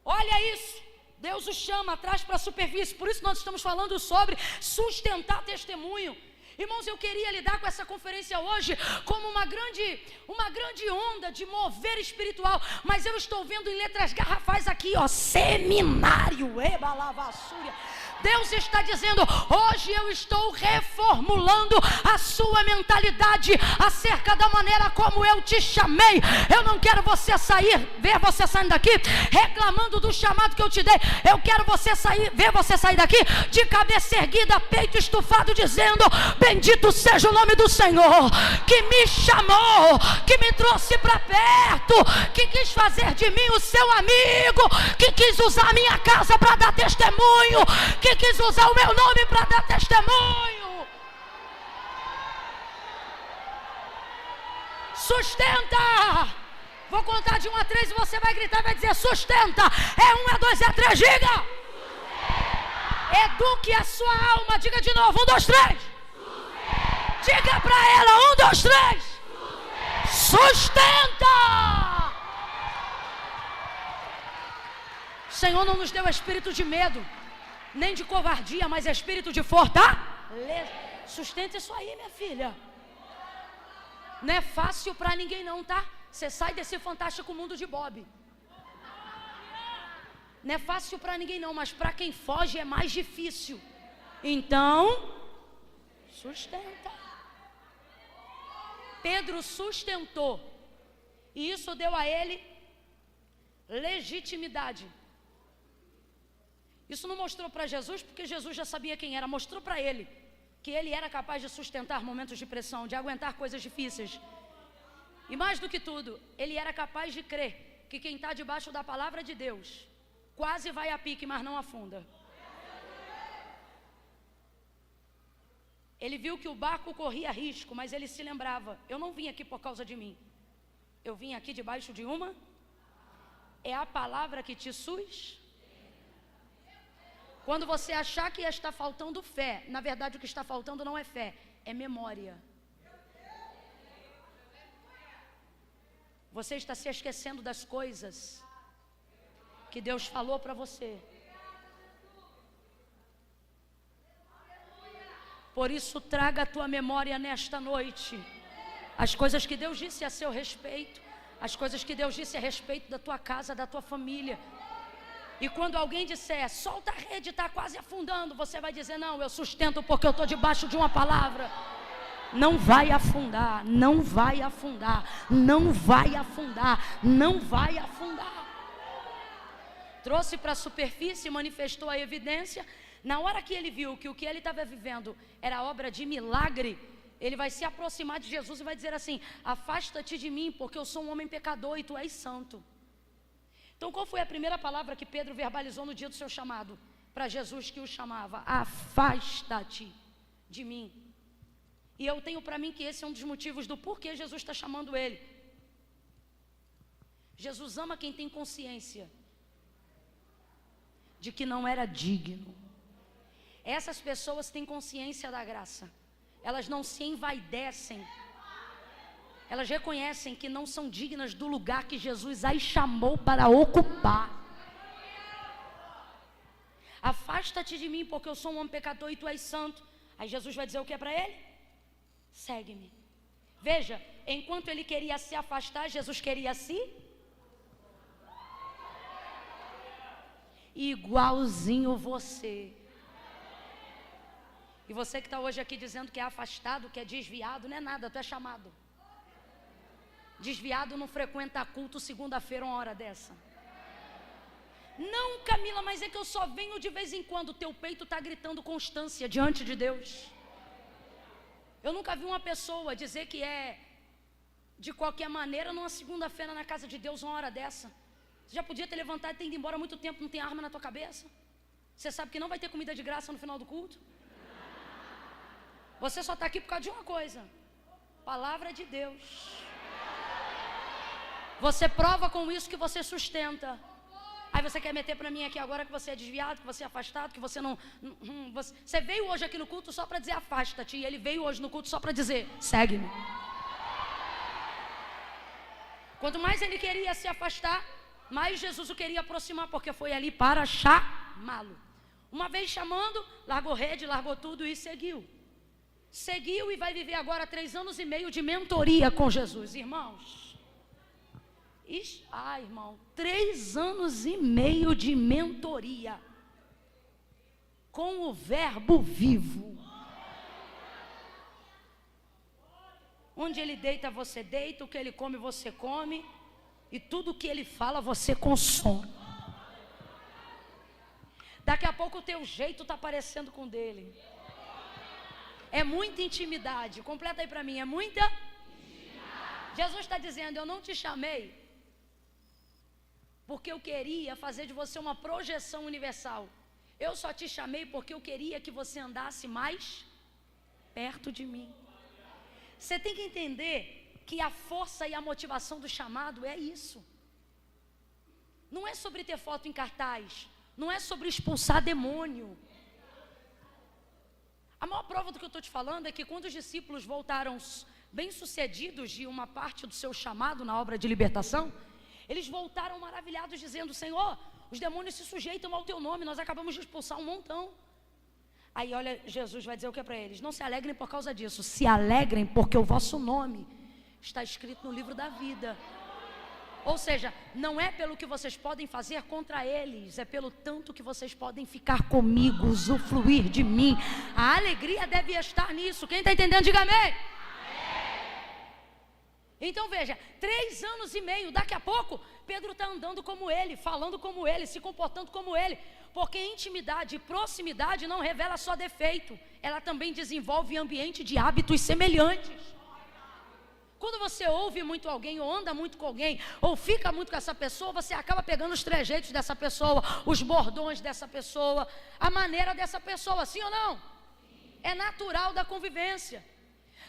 Olha isso, Deus o chama, traz para a superfície. Por isso nós estamos falando sobre sustentar testemunho. Irmãos, eu queria lidar com essa conferência hoje como uma grande onda de mover espiritual, mas eu estou vendo em letras garrafais aqui, ó, seminário, ebalavassúria. Deus está dizendo, hoje eu estou reformulando a sua mentalidade acerca da maneira como eu te chamei. Eu não quero você ver você saindo daqui reclamando do chamado que eu te dei. Eu quero ver você sair daqui de cabeça erguida, peito estufado, dizendo, bendito seja o nome do Senhor, que me chamou, que me trouxe para perto, que quis fazer de mim o seu amigo, que quis usar a minha casa para dar testemunho, que quis usar o meu nome para dar testemunho. Sustenta. Vou contar de 1 a 3 e você vai gritar e vai dizer sustenta. É 1, é 2, é 3, diga. Sustenta. Eduque a sua alma, diga de novo, 1, 2, 3. Sustenta. Diga para ela, 1, 2, 3. Sustenta. O Senhor não nos deu espírito de medo, nem de covardia, mas espírito de fortaleza. Sustenta isso aí, minha filha. Não é fácil para ninguém não, tá? Você sai desse fantástico mundo de Bob. Não é fácil para ninguém não, mas para quem foge é mais difícil. Então, sustenta. Pedro sustentou, e isso deu a ele legitimidade. Isso não mostrou para Jesus, porque Jesus já sabia quem era. Mostrou para ele que ele era capaz de sustentar momentos de pressão, de aguentar coisas difíceis. E mais do que tudo, ele era capaz de crer que quem está debaixo da palavra de Deus quase vai a pique, mas não afunda. Ele viu que o barco corria risco, mas ele se lembrava, eu não vim aqui por causa de mim, eu vim aqui debaixo de uma, é a palavra que te sustenta. Quando você achar que está faltando fé, na verdade o que está faltando não é fé, é memória. Você está se esquecendo das coisas que Deus falou para você. Por isso traga a tua memória nesta noite as coisas que Deus disse a seu respeito, as coisas que Deus disse a respeito da tua casa, da tua família. E quando alguém disser, solta a rede, está quase afundando, você vai dizer, não, eu sustento porque eu estou debaixo de uma palavra. Não vai afundar, não vai afundar, não vai afundar, não vai afundar. Trouxe para a superfície, manifestou a evidência. Na hora que ele viu que o que ele estava vivendo era obra de milagre, ele vai se aproximar de Jesus e vai dizer assim, afasta-te de mim, porque eu sou um homem pecador e tu és santo. Então qual foi a primeira palavra que Pedro verbalizou no dia do seu chamado? Para Jesus que o chamava, afasta-te de mim. E eu tenho para mim que esse é um dos motivos do porquê Jesus está chamando ele. Jesus ama quem tem consciência de que não era digno. Essas pessoas têm consciência da graça. Elas não se envaidecem. Elas reconhecem que não são dignas do lugar que Jesus as chamou para ocupar. Afasta-te de mim, porque eu sou um homem pecador e tu és santo. Aí Jesus vai dizer o que para ele? Segue-me. Veja, enquanto ele queria se afastar, Jesus queria se... Igualzinho você. E você que está hoje aqui dizendo que é afastado, que é desviado, não é nada, tu é chamado. Desviado não frequenta culto segunda-feira, uma hora dessa. Não, Camila, mas é que eu só venho de vez em quando. Teu peito está gritando constância diante de Deus. Eu nunca vi uma pessoa dizer que é de qualquer maneira numa segunda-feira na casa de Deus, uma hora dessa. Você já podia ter levantado e ter ido embora há muito tempo, não tem arma na tua cabeça. Você sabe que não vai ter comida de graça no final do culto. Você só está aqui por causa de uma coisa: palavra de Deus. Você prova com isso que você sustenta. Aí você quer meter para mim aqui agora que você é desviado, que você é afastado, que você não... Você veio hoje aqui no culto só para dizer afasta-te, e ele veio hoje no culto só para dizer segue-me. Quanto mais ele queria se afastar, mais Jesus o queria aproximar, porque foi ali para chamá-lo. Uma vez chamando, largou rede, largou tudo e seguiu. Seguiu e vai viver agora 3 anos e meio de mentoria com Jesus, irmãos. Irmão, 3 anos e meio de mentoria com o verbo vivo. Onde ele deita, você deita, o que ele come, você come, e tudo que ele fala, você consome. Daqui a pouco o teu jeito está parecendo com o dele. É muita intimidade. Completa aí para mim, é muita intimidade. Jesus está dizendo: eu não te chamei porque eu queria fazer de você uma projeção universal. Eu só te chamei porque eu queria que você andasse mais perto de mim. Você tem que entender que a força e a motivação do chamado é isso. Não é sobre ter foto em cartaz, não é sobre expulsar demônio. A maior prova do que eu estou te falando é que quando os discípulos voltaram bem-sucedidos de uma parte do seu chamado na obra de libertação, eles voltaram maravilhados dizendo: Senhor, os demônios se sujeitam ao teu nome, nós acabamos de expulsar um montão. Aí olha, Jesus vai dizer o que para eles? Não se alegrem por causa disso, se alegrem porque o vosso nome está escrito no livro da vida. Ou seja, não é pelo que vocês podem fazer contra eles, é pelo tanto que vocês podem ficar comigo, usufruir de mim. A alegria deve estar nisso. Quem está entendendo, diga amém. Então veja, 3 anos e meio, daqui a pouco Pedro está andando como ele, falando como ele, se comportando como ele. Porque intimidade e proximidade não revela só defeito, ela também desenvolve ambiente de hábitos semelhantes. Quando você ouve muito alguém, ou anda muito com alguém, ou fica muito com essa pessoa, você acaba pegando os trejeitos dessa pessoa, os bordões dessa pessoa, a maneira dessa pessoa, sim ou não? É natural da convivência.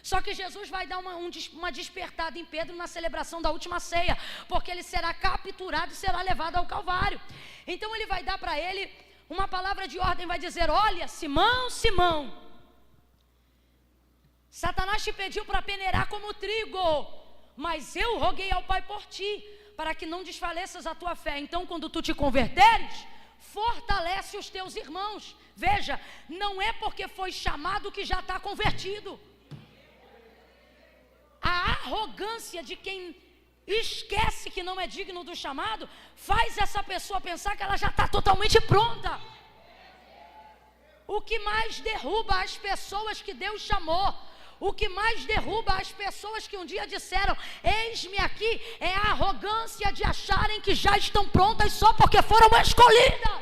Só que Jesus vai dar uma despertada em Pedro na celebração da última ceia, porque ele será capturado e será levado ao Calvário. Então ele vai dar para ele uma palavra de ordem, vai dizer: olha, Simão, Simão, Satanás te pediu para peneirar como trigo, mas eu roguei ao Pai por ti, para que não desfaleças a tua fé. Então quando tu te converteres, fortalece os teus irmãos. Veja, não é porque foi chamado que já está convertido. A arrogância de quem esquece que não é digno do chamado faz essa pessoa pensar que ela já está totalmente pronta. O que mais derruba as pessoas que Deus chamou, o que mais derruba as pessoas que um dia disseram eis-me aqui, é a arrogância de acharem que já estão prontas só porque foram escolhidas.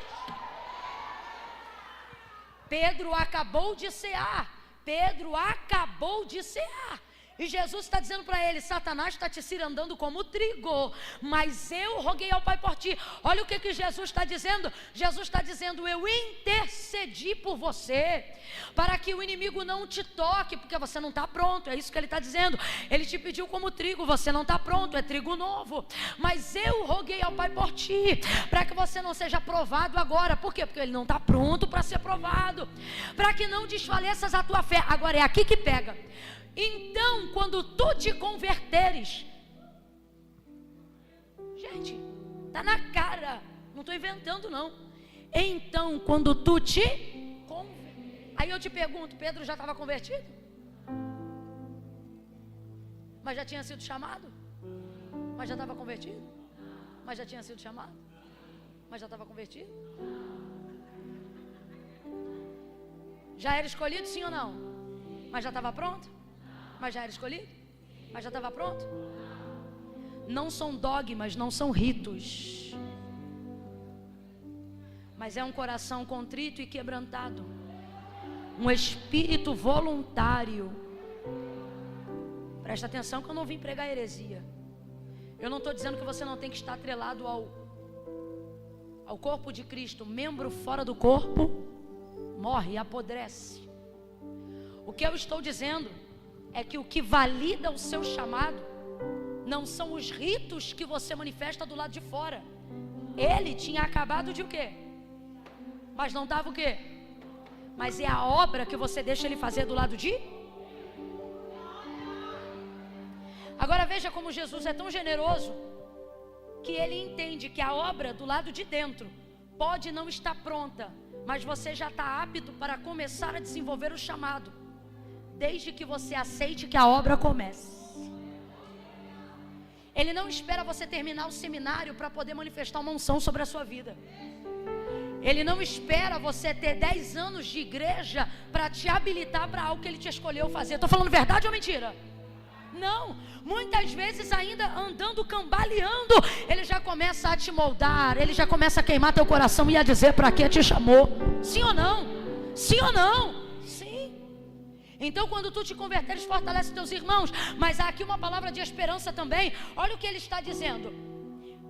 Pedro acabou de cear. E Jesus está dizendo para ele: Satanás está te cirandando como trigo, mas eu roguei ao Pai por ti. Olha o que Jesus está dizendo. Jesus está dizendo: eu intercedi por você, para que o inimigo não te toque, porque você não está pronto. É isso que ele está dizendo. Ele te pediu como trigo, você não está pronto, é trigo novo. Mas eu roguei ao Pai por ti, para que você não seja provado agora. Por quê? Porque ele não está pronto para ser provado, para que não desfaleças a tua fé. Agora é aqui que pega. Então, quando tu te converteres, gente, está na cara, não estou inventando não. Então, quando tu te converteres, aí eu te pergunto, Pedro já estava convertido? Mas já tinha sido chamado? Mas já estava convertido? Mas já tinha sido chamado? Mas já estava convertido? Já era escolhido, sim ou não? Mas já estava pronto? Mas já era escolhido? Mas já estava pronto? Não são dogmas, não são ritos, mas é um coração contrito e quebrantado, um espírito voluntário Presta atenção que eu não vim pregar heresia. Eu não estou dizendo que você não tem que estar atrelado ao corpo de Cristo. Membro fora do corpo morre, apodrece. O que eu estou dizendo é que o que valida o seu chamado não são os ritos que você manifesta do lado de fora. Ele tinha acabado de o quê? Mas não estava o quê? Mas é a obra que você deixa ele fazer do lado de... Agora veja como Jesus é tão generoso, que ele entende que a obra do lado de dentro pode não estar pronta, mas você já está apto para começar a desenvolver o chamado, desde que você aceite que a obra comece. Ele não espera você terminar o seminário para poder manifestar uma unção sobre a sua vida. Ele não espera você ter 10 anos de igreja para te habilitar para algo que ele te escolheu fazer. Estou falando verdade ou mentira? Não, muitas vezes ainda andando, cambaleando, ele já começa a te moldar, ele já começa a queimar teu coração e a dizer para que te chamou. Sim ou não? Sim ou não? Sim. Então quando tu te converteres, fortalece teus irmãos. Mas há aqui uma palavra de esperança também. Olha o que ele está dizendo.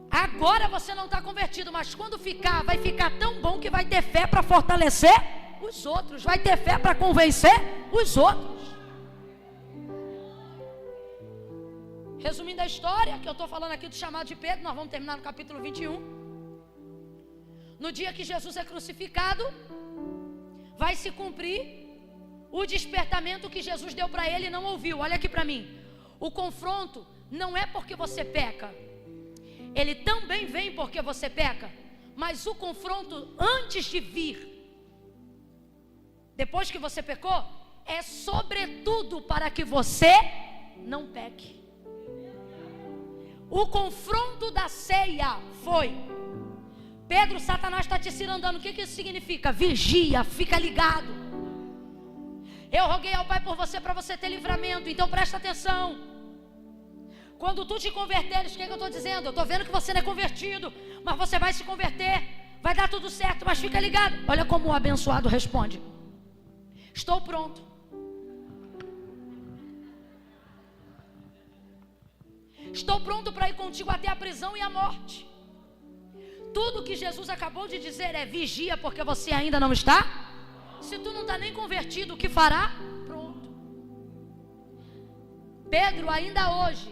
Agora você não está convertido, mas quando ficar, vai ficar tão bom que vai ter fé para fortalecer os outros, vai ter fé para convencer os outros. Resumindo a história, que eu estou falando aqui do chamado de Pedro, nós vamos terminar no capítulo 21. No dia que Jesus é crucificado, vai se cumprir o despertamento que Jesus deu para ele e não ouviu. Olha aqui para mim. O confronto não é porque você peca. Ele também vem porque você peca. Mas o confronto antes de vir, depois que você pecou, é sobretudo para que você não peque. O confronto da ceia foi: Pedro, Satanás está te cirandando. O que isso significa? Vigia, fica ligado. Eu roguei ao Pai por você para você ter livramento. Então presta atenção. Quando tu te converteres, o que eu estou dizendo? Eu estou vendo que você não é convertido, mas você vai se converter. Vai dar tudo certo, mas fica ligado. Olha como o abençoado responde: estou pronto. Estou pronto para ir contigo até a prisão e a morte. Tudo que Jesus acabou de dizer é: vigia, porque você ainda não está. Se tu não está nem convertido, o que fará? Pronto. Pedro, ainda hoje,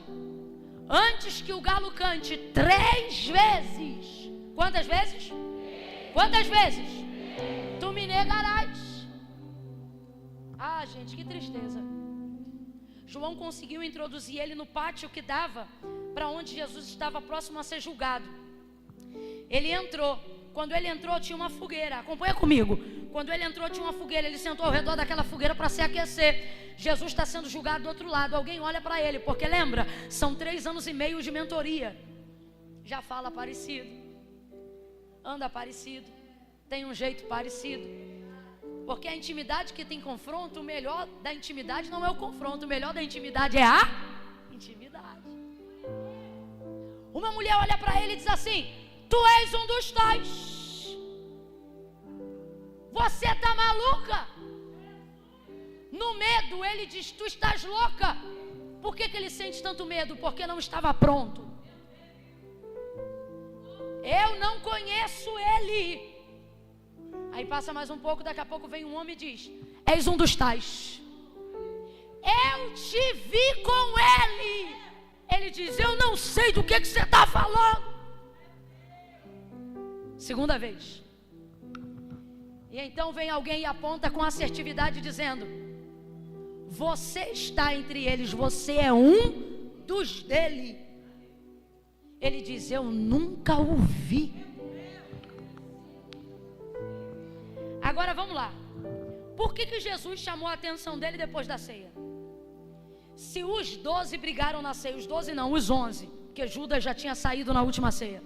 antes que o galo cante 3 vezes. Quantas vezes? Quantas vezes? Tu me negarás. Ah, gente, que tristeza. João conseguiu introduzir ele no pátio que dava para onde Jesus estava próximo a ser julgado. Ele entrou. Quando ele entrou, tinha uma fogueira. Acompanha comigo. Quando ele entrou, tinha uma fogueira. Ele sentou ao redor daquela fogueira para se aquecer. Jesus está sendo julgado do outro lado. Alguém olha para ele, porque lembra, são 3 anos e meio de mentoria. Já fala parecido, anda parecido, tem um jeito parecido. Porque a intimidade que tem confronto, o melhor da intimidade não é o confronto, o melhor da intimidade é a intimidade. Uma mulher olha para ele e diz assim: tu és um dos tais. Você está maluca? No medo ele diz: tu estás louca. Por que ele sente tanto medo? Porque não estava pronto. Eu não conheço ele. Aí passa mais um pouco, daqui a pouco vem um homem e diz: és um dos tais. Eu te vi com ele. Ele diz: eu não sei do que você está falando. Segunda vez. E então vem alguém e aponta com assertividade dizendo: você está entre eles, você é um dos dele. Ele diz: eu nunca o vi. Agora vamos lá. Por que Jesus chamou a atenção dele depois da ceia? Se os 12 brigaram na ceia, os 12 não, os 11, porque Judas já tinha saído na última ceia.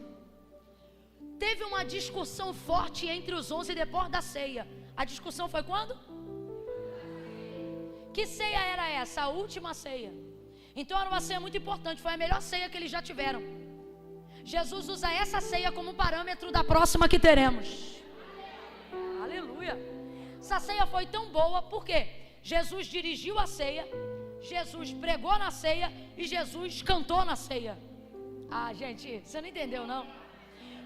Teve uma discussão forte entre os 11 depois da ceia. A discussão foi quando? Que ceia era essa? A última ceia. Então era uma ceia muito importante, foi a melhor ceia que eles já tiveram. Jesus usa essa ceia como parâmetro da próxima que teremos. Aleluia. Essa ceia foi tão boa, porque Jesus dirigiu a ceia, Jesus pregou na ceia e Jesus cantou na ceia. Ah, gente, você não entendeu, não?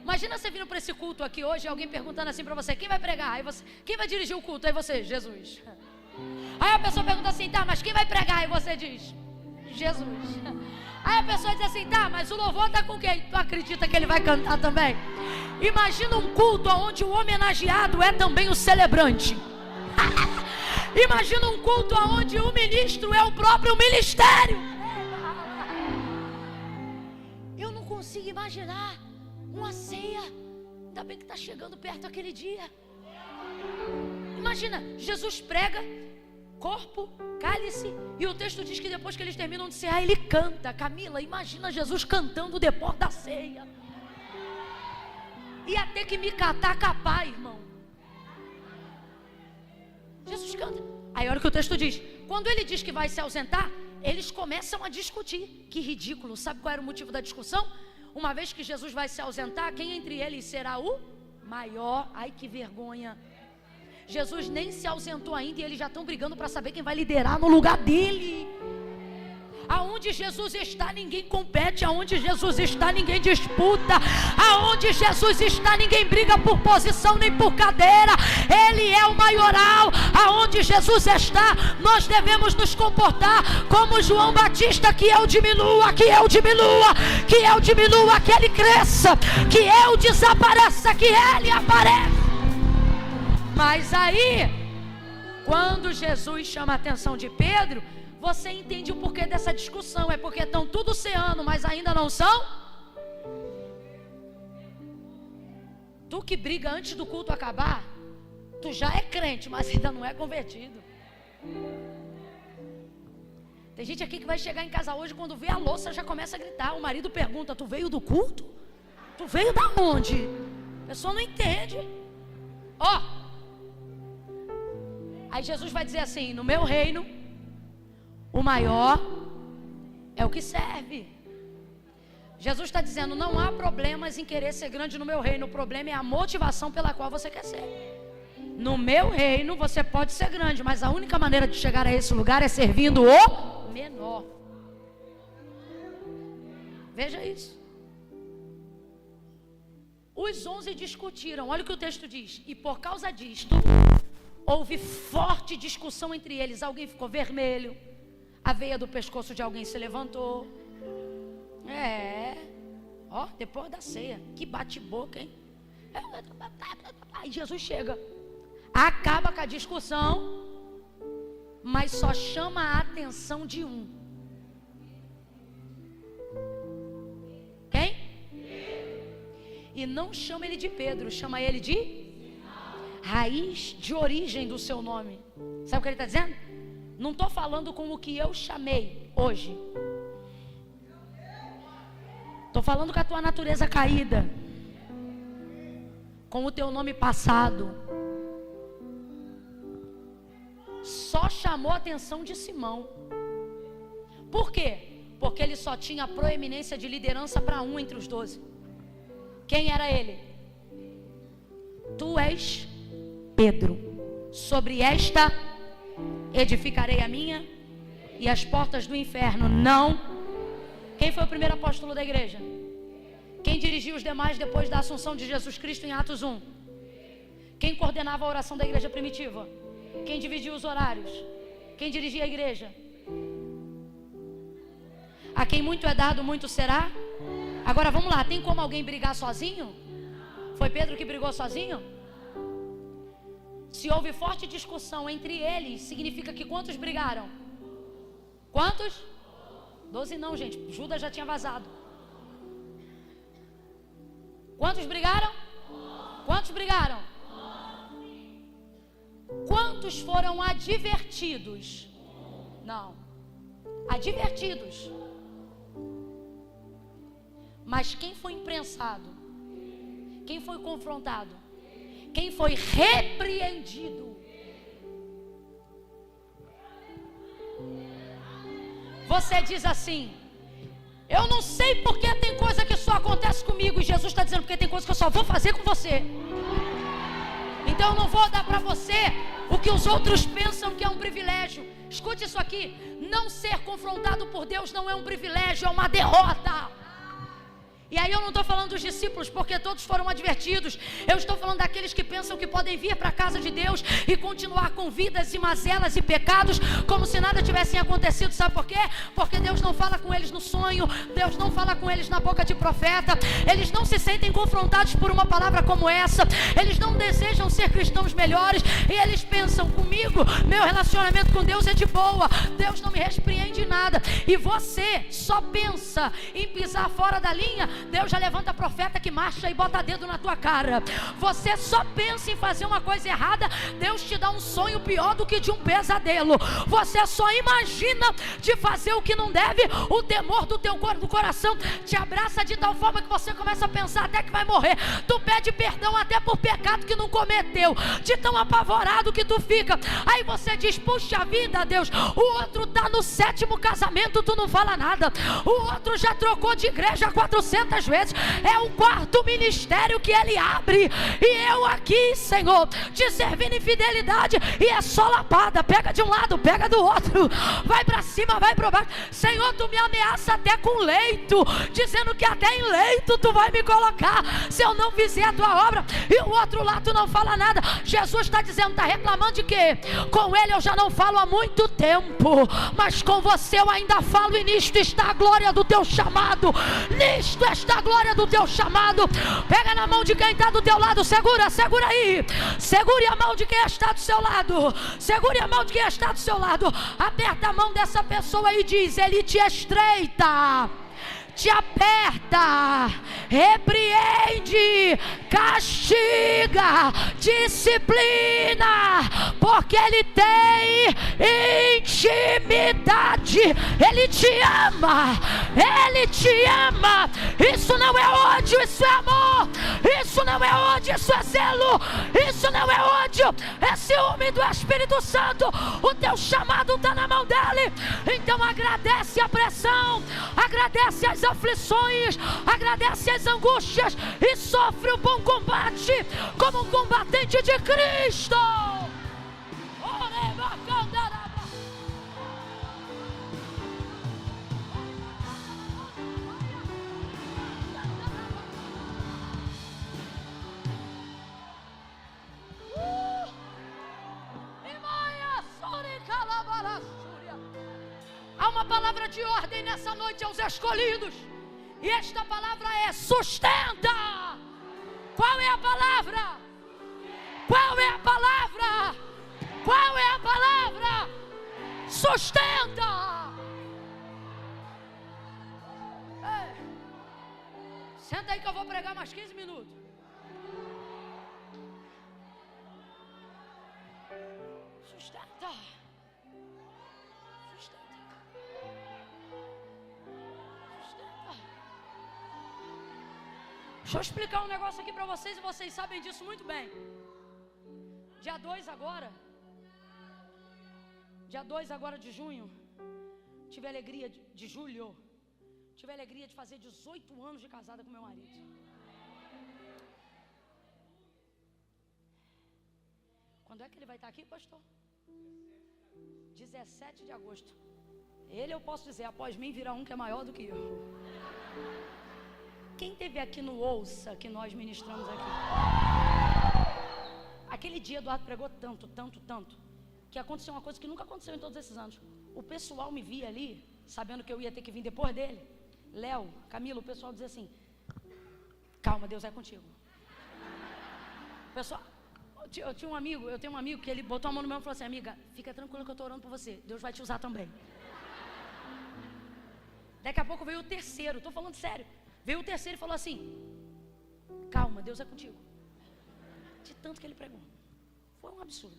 Imagina você vindo para esse culto aqui hoje, alguém perguntando assim para você: quem vai pregar? Aí você: quem vai dirigir o culto? Aí você: Jesus. Aí a pessoa pergunta assim: tá, mas quem vai pregar? Aí você diz: Jesus. Aí a pessoa diz assim: tá, mas o louvor tá com quem? Tu acredita que ele vai cantar também? Imagina um culto onde o homenageado é também o celebrante. Imagina um culto onde o ministro é o próprio ministério. Eu não consigo imaginar uma ceia. Ainda bem que está chegando perto aquele dia. Imagina, Jesus prega, corpo, cálice, e o texto diz que depois que eles terminam de cear, ele canta. Camila, imagina Jesus cantando depois da ceia. Ia ter que me catar capar, irmão. Jesus canta. Aí olha o que o texto diz: quando ele diz que vai se ausentar, eles começam a discutir. Que ridículo. Sabe qual era o motivo da discussão? Uma vez que Jesus vai se ausentar, quem entre eles será o maior? Ai, que vergonha. Jesus nem se ausentou ainda e eles já estão brigando para saber quem vai liderar no lugar dele. Aonde Jesus está, ninguém compete. Aonde Jesus está, ninguém disputa. Aonde Jesus está, ninguém briga por posição nem por cadeira. Ele é o maioral. Aonde Jesus está, nós devemos nos comportar como João Batista: que eu diminua, que eu diminua, que eu diminua, que ele cresça, que eu desapareça, que ele apareça. Mas aí, quando Jesus chama a atenção de Pedro, você entende o porquê dessa discussão. É porque estão tudo ceando, mas ainda não são. Tu que briga antes do culto acabar, tu já é crente, mas ainda não é convertido. Tem gente aqui que vai chegar em casa hoje, quando vê a louça já começa a gritar. O marido pergunta: tu veio do culto? Tu veio da onde? A pessoa não entende. Ó, aí Jesus vai dizer assim: no meu reino, o maior é o que serve. Jesus está dizendo: não há problemas em querer ser grande no meu reino. O problema é a motivação pela qual você quer ser. No meu reino você pode ser grande, mas a única maneira de chegar a esse lugar é servindo o menor. Veja isso. Os 11 discutiram. Olha o que o texto diz: e por causa disto houve forte discussão entre eles. Alguém ficou vermelho, a veia do pescoço de alguém se levantou. Ó, depois da ceia, que bate-boca, hein? Aí Jesus chega, acaba com a discussão, mas só chama a atenção de um. Quem? E não chama ele de Pedro, chama ele de raiz de origem do seu nome. Sabe o que ele está dizendo? Não estou falando com o que eu chamei hoje. Estou falando com a tua natureza caída, com o teu nome passado. Só chamou a atenção de Simão. Por quê? Porque ele só tinha proeminência de liderança para um entre os 12. Quem era ele? Tu és Pedro. Sobre esta edificarei a minha, e as portas do inferno não. Quem foi o primeiro apóstolo da igreja? Quem dirigiu os demais depois da assunção de Jesus Cristo em Atos 1? Quem coordenava a oração da igreja primitiva? Quem dividia os horários? Quem dirigia a igreja? A quem muito é dado, muito será. Agora vamos lá, tem como alguém brigar sozinho? Foi Pedro que brigou sozinho? Se houve forte discussão entre eles, significa que quantos brigaram? Quantos? 12 não, gente, Judas já tinha vazado. Quantos brigaram? Quantos brigaram? Quantos foram advertidos? Não. Advertidos. Mas quem foi imprensado? Quem foi confrontado? Quem foi repreendido? Você diz assim: eu não sei porque tem coisa que só acontece comigo. E Jesus está dizendo: porque tem coisa que eu só vou fazer com você. Então eu não vou dar para você o que os outros pensam que é um privilégio. Escute isso aqui: não ser confrontado por Deus não é um privilégio, é uma derrota. E aí eu não estou falando dos discípulos, porque todos foram advertidos. Eu estou falando daqueles que pensam que podem vir para a casa de Deus e continuar com vidas e mazelas e pecados como se nada tivesse acontecido. Sabe por quê? Porque Deus não fala com eles no sonho, Deus não fala com eles na boca de profeta. Eles não se sentem confrontados por uma palavra como essa. Eles não desejam ser cristãos melhores. E eles pensam: comigo, meu relacionamento com Deus é de boa, Deus não me repreende nada. E você só pensa em pisar fora da linha, Deus já levanta profeta que marcha e bota dedo na tua cara. Você só pensa em fazer uma coisa errada, Deus te dá um sonho pior do que de um pesadelo. Você só imagina de fazer o que não deve, o temor do teu corpo, do coração te abraça de tal forma que você começa a pensar até que vai morrer. Tu pede perdão até por pecado que não cometeu, de tão apavorado que tu fica. Aí você diz: puxa vida, Deus, o outro tá no 7º casamento, tu não fala nada. O outro já trocou de igreja 400 vezes, é o 4º ministério que ele abre, e eu aqui, Senhor, te servindo em fidelidade, e é só lapada, pega de um lado, pega do outro, vai para cima, vai para baixo. Senhor, tu me ameaça até com leito, dizendo que até em leito tu vai me colocar se eu não fizer a tua obra, e o outro lado tu não fala nada. Jesus está dizendo, está reclamando de quê? Com ele eu já não falo há muito tempo, mas com você eu ainda falo, e nisto está a glória do teu chamado, nisto está a glória do teu chamado. Pega na mão de quem está do teu lado, segura aí, segure a mão de quem está do seu lado, segure a mão de quem está do seu lado, aperta a mão dessa pessoa e diz: ele te estreita, te aperta, repreende, castiga, disciplina, porque ele tem intimidade, ele te ama, ele te ama. Isso não é ódio, isso é amor. Isso não é ódio, isso é zelo. Isso não é ódio, é ciúme do Espírito Santo. O teu chamado está na mão dele. Então agradece a pressão, agradece as aflições, agradece as angústias e sofre o bom combate como um combatente de Cristo. Há uma palavra de ordem nessa noite aos escolhidos, e esta palavra é: sustenta. Qual é a palavra? Qual é a palavra? Qual é a palavra? Sustenta. Ei, senta aí que eu vou pregar mais 15 minutos. Sustenta. Deixa eu explicar um negócio aqui para vocês, e vocês sabem disso muito bem. Dia 2 agora, de junho, tive a alegria de julho, tive a alegria de fazer 18 anos de casada com meu marido. Quando é que ele vai estar aqui, pastor? 17 de agosto. Ele, eu posso dizer, após mim virá um que é maior do que eu. Quem esteve aqui no Ouça, que nós ministramos aqui? Aquele dia Eduardo pregou tanto, que aconteceu uma coisa que nunca aconteceu em todos esses anos. O pessoal me via ali, sabendo que eu ia ter que vir depois dele. Léo, Camilo, o pessoal dizia assim: calma, Deus é contigo. O pessoal, eu tenho um amigo que ele botou a mão no meu e falou assim: amiga, fica tranquila que eu estou orando por você, Deus vai te usar também. Daqui a pouco veio o terceiro, estou falando sério. Veio o terceiro e falou assim: calma, Deus é contigo. De tanto que ele pregou, foi um absurdo.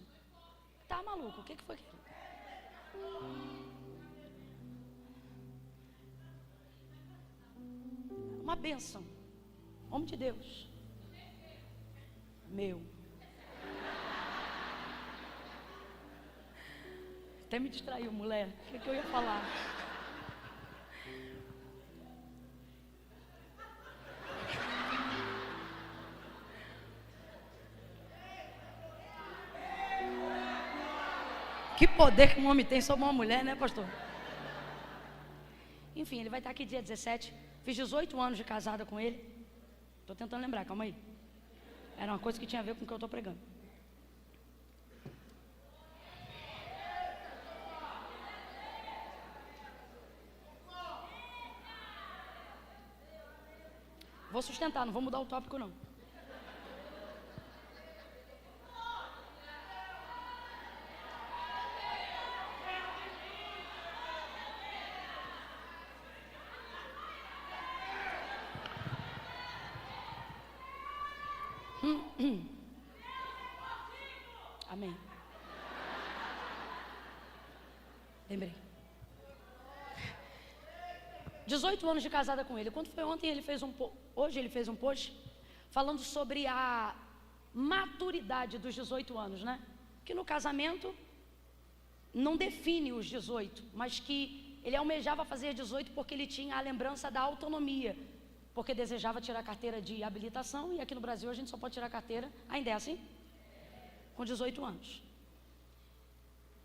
Tá maluco, o que foi aquilo? Uma bênção. Homem de Deus. Meu. Até me distraiu, mulher. O que eu ia falar? Que poder que um homem tem sobre uma mulher, né, pastor? Enfim, ele vai estar aqui dia 17. Fiz 18 anos de casada com ele. Estou tentando lembrar, calma aí. Era uma coisa que tinha a ver com o que eu estou pregando. Vou sustentar, não vou mudar o tópico não. Amém. Lembrei. 18 anos de casada com ele. Quando foi ontem, hoje ele fez um post falando sobre a maturidade dos 18 anos, né? Que no casamento não define os 18, mas que ele almejava fazer 18 porque ele tinha a lembrança da autonomia, porque desejava tirar a carteira de habilitação, e aqui no Brasil a gente só pode tirar a carteira, ainda é assim? Com 18 anos.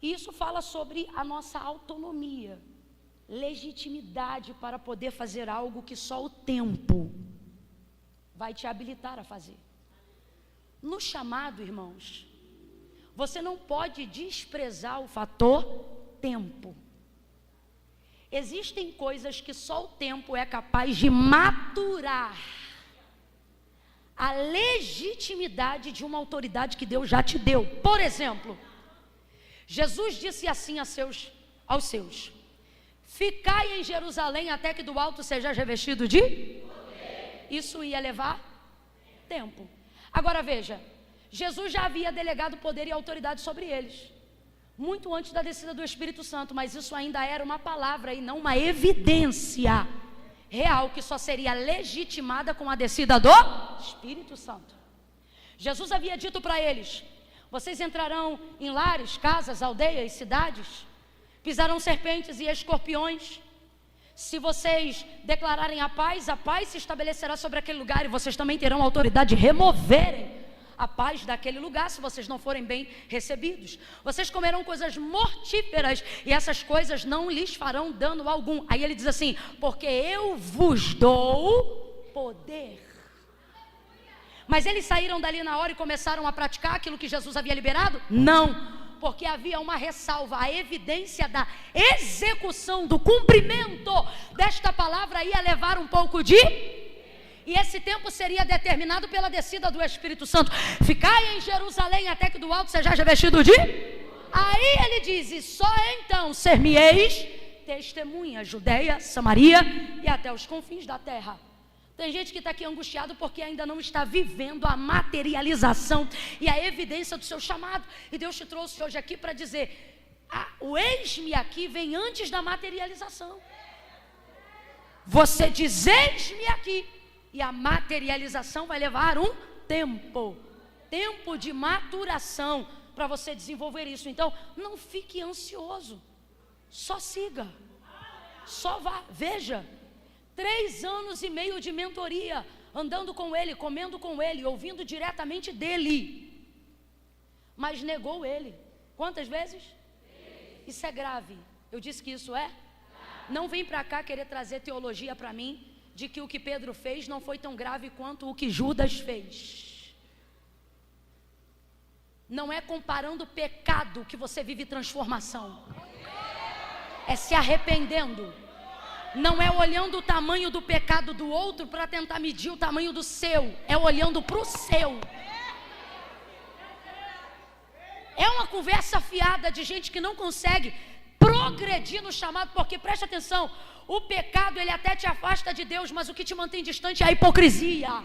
E isso fala sobre a nossa autonomia, legitimidade para poder fazer algo que só o tempo vai te habilitar a fazer. No chamado, irmãos, você não pode desprezar o fator tempo. Existem coisas que só o tempo é capaz de maturar a legitimidade de uma autoridade que Deus já te deu. Por exemplo, Jesus disse assim aos seus: ficai em Jerusalém até que do alto seja revestido de poder. Isso ia levar tempo. Agora veja, Jesus já havia delegado poder e autoridade sobre eles, muito antes da descida do Espírito Santo, mas isso ainda era uma palavra e não uma evidência real, que só seria legitimada com a descida do Espírito Santo. Jesus havia dito para eles: vocês entrarão em lares, casas, aldeias, cidades, pisarão serpentes e escorpiões. Se vocês declararem a paz se estabelecerá sobre aquele lugar, e vocês também terão autoridade de removerem a paz daquele lugar, se vocês não forem bem recebidos. Vocês comerão coisas mortíferas, e essas coisas não lhes farão dano algum. Aí ele diz assim: porque eu vos dou poder. Mas eles saíram dali na hora e começaram a praticar aquilo que Jesus havia liberado? Não, porque havia uma ressalva. A evidência da execução, do cumprimento desta palavra ia levar um pouco de... E esse tempo seria determinado pela descida do Espírito Santo. Ficai em Jerusalém até que do alto seja revestido de... Aí ele diz: e só então ser-me-eis testemunha, Judeia, Samaria e até os confins da terra. Tem gente que está aqui angustiado porque ainda não está vivendo a materialização e a evidência do seu chamado. E Deus te trouxe hoje aqui para dizer: o eis-me aqui vem antes da materialização. Você diz eis-me aqui, e a materialização vai levar um tempo de maturação para você desenvolver isso. Então, não fique ansioso, só siga, só vá. Veja, 3 anos e meio de mentoria, andando com ele, comendo com ele, ouvindo diretamente dele, mas negou ele. Quantas vezes? Isso é grave. Eu disse que isso é? Não vem para cá querer trazer teologia para mim de que o que Pedro fez não foi tão grave quanto o que Judas fez. Não é comparando pecado que você vive transformação, é se arrependendo. Não é olhando o tamanho do pecado do outro para tentar medir o tamanho do seu, é olhando para o seu. É uma conversa fiada de gente que não consegue progredir no chamado, porque preste atenção, o pecado ele até te afasta de Deus, mas o que te mantém distante é a hipocrisia,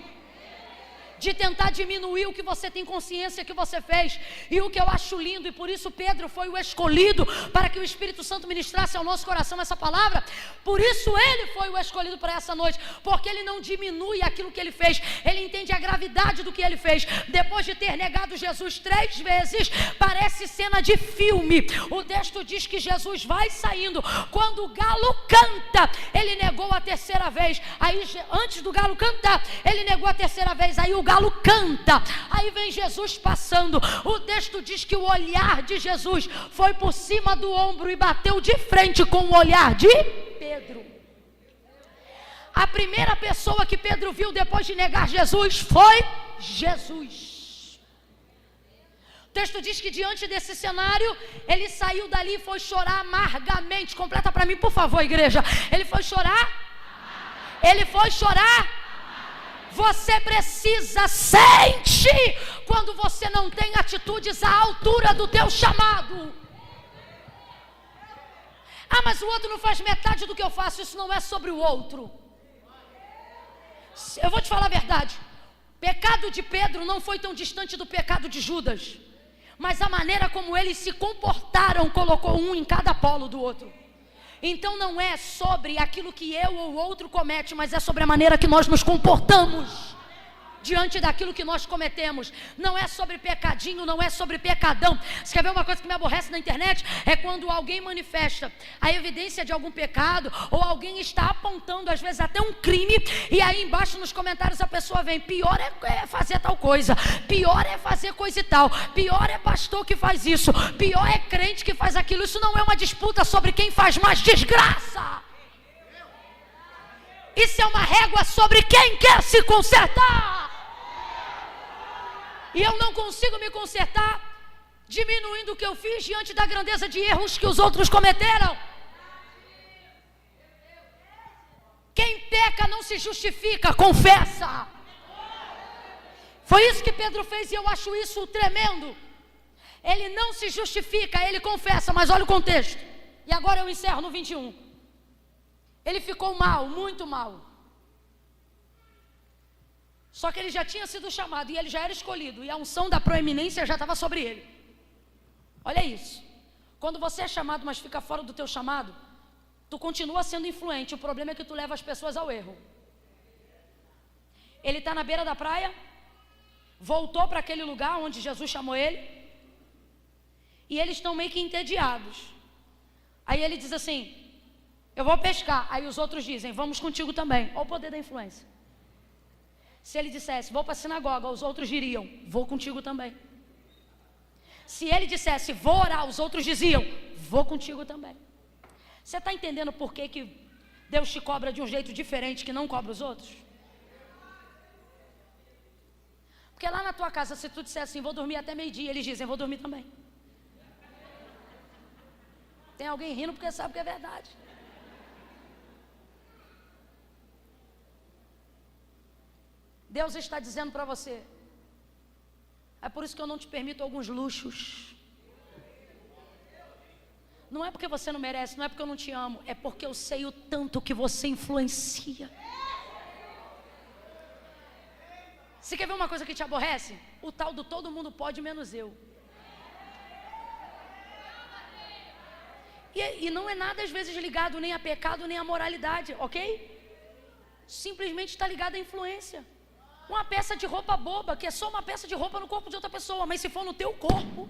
de tentar diminuir o que você tem consciência que você fez. E o que eu acho lindo, e por isso Pedro foi o escolhido para que o Espírito Santo ministrasse ao nosso coração essa palavra, por isso ele foi o escolhido para essa noite, porque ele não diminui aquilo que ele fez, ele entende a gravidade do que ele fez. Depois de ter negado Jesus 3 vezes, parece cena de filme. O texto diz que Jesus vai saindo, quando o galo canta, ele negou a terceira vez. Aí antes do galo cantar, ele negou a terceira vez. Aí o galo canta. Aí vem Jesus passando. O texto diz que o olhar de Jesus foi por cima do ombro e bateu de frente com o olhar de Pedro. A primeira pessoa que Pedro viu depois de negar Jesus foi Jesus. O texto diz que diante desse cenário, ele saiu dali e foi chorar amargamente. Completa para mim, por favor, igreja. Ele foi chorar? Ele foi chorar? Você precisa sentir quando você não tem atitudes à altura do teu chamado. Ah, mas o outro não faz metade do que eu faço. Isso não é sobre o outro. Eu vou te falar a verdade. O pecado de Pedro não foi tão distante do pecado de Judas. Mas a maneira como eles se comportaram colocou um em cada polo do outro. Então não é sobre aquilo que eu ou o outro comete, mas é sobre a maneira que nós nos comportamos diante daquilo que nós cometemos. Não é sobre pecadinho, não é sobre pecadão. Você quer ver uma coisa que me aborrece na internet? É quando alguém manifesta a evidência de algum pecado, ou alguém está apontando às vezes até um crime, e aí embaixo nos comentários a pessoa vem: pior é fazer tal coisa, pior é fazer coisa e tal, pior é pastor que faz isso, pior é crente que faz aquilo. Isso não é uma disputa sobre quem faz mais desgraça. Isso é uma régua sobre quem quer se consertar. E eu não consigo me consertar diminuindo o que eu fiz diante da grandeza de erros que os outros cometeram. Quem peca não se justifica, confessa. Foi isso que Pedro fez e eu acho isso tremendo. Ele não se justifica, ele confessa, mas olha o contexto. E agora eu encerro no 21. Ele ficou mal, muito mal. Só que ele já tinha sido chamado e ele já era escolhido, e a unção da proeminência já estava sobre ele. Olha isso. Quando você é chamado, mas fica fora do teu chamado, tu continua sendo influente. O problema é que tu leva as pessoas ao erro. Ele está na beira da praia, voltou para aquele lugar onde Jesus chamou ele, e eles estão meio que entediados. Aí ele diz assim: eu vou pescar. Aí os outros dizem: vamos contigo também. Olha o poder da influência. Se ele dissesse: vou para a sinagoga, os outros diriam: vou contigo também. Se ele dissesse: vou orar, os outros diziam: vou contigo também. Você está entendendo por que Deus te cobra de um jeito diferente que não cobra os outros? Porque lá na tua casa, se tu disser assim: vou dormir até meio-dia, eles dizem: vou dormir também. Tem alguém rindo porque sabe que é verdade. Deus está dizendo para você: é por isso que eu não te permito alguns luxos. Não é porque você não merece, não é porque eu não te amo, é porque eu sei o tanto que você influencia. Você quer ver uma coisa que te aborrece? O tal do todo mundo pode menos eu. E não é nada às vezes ligado nem a pecado nem a moralidade, ok? Simplesmente está ligado à influência. Uma peça de roupa boba, que é só uma peça de roupa no corpo de outra pessoa, mas se for no teu corpo,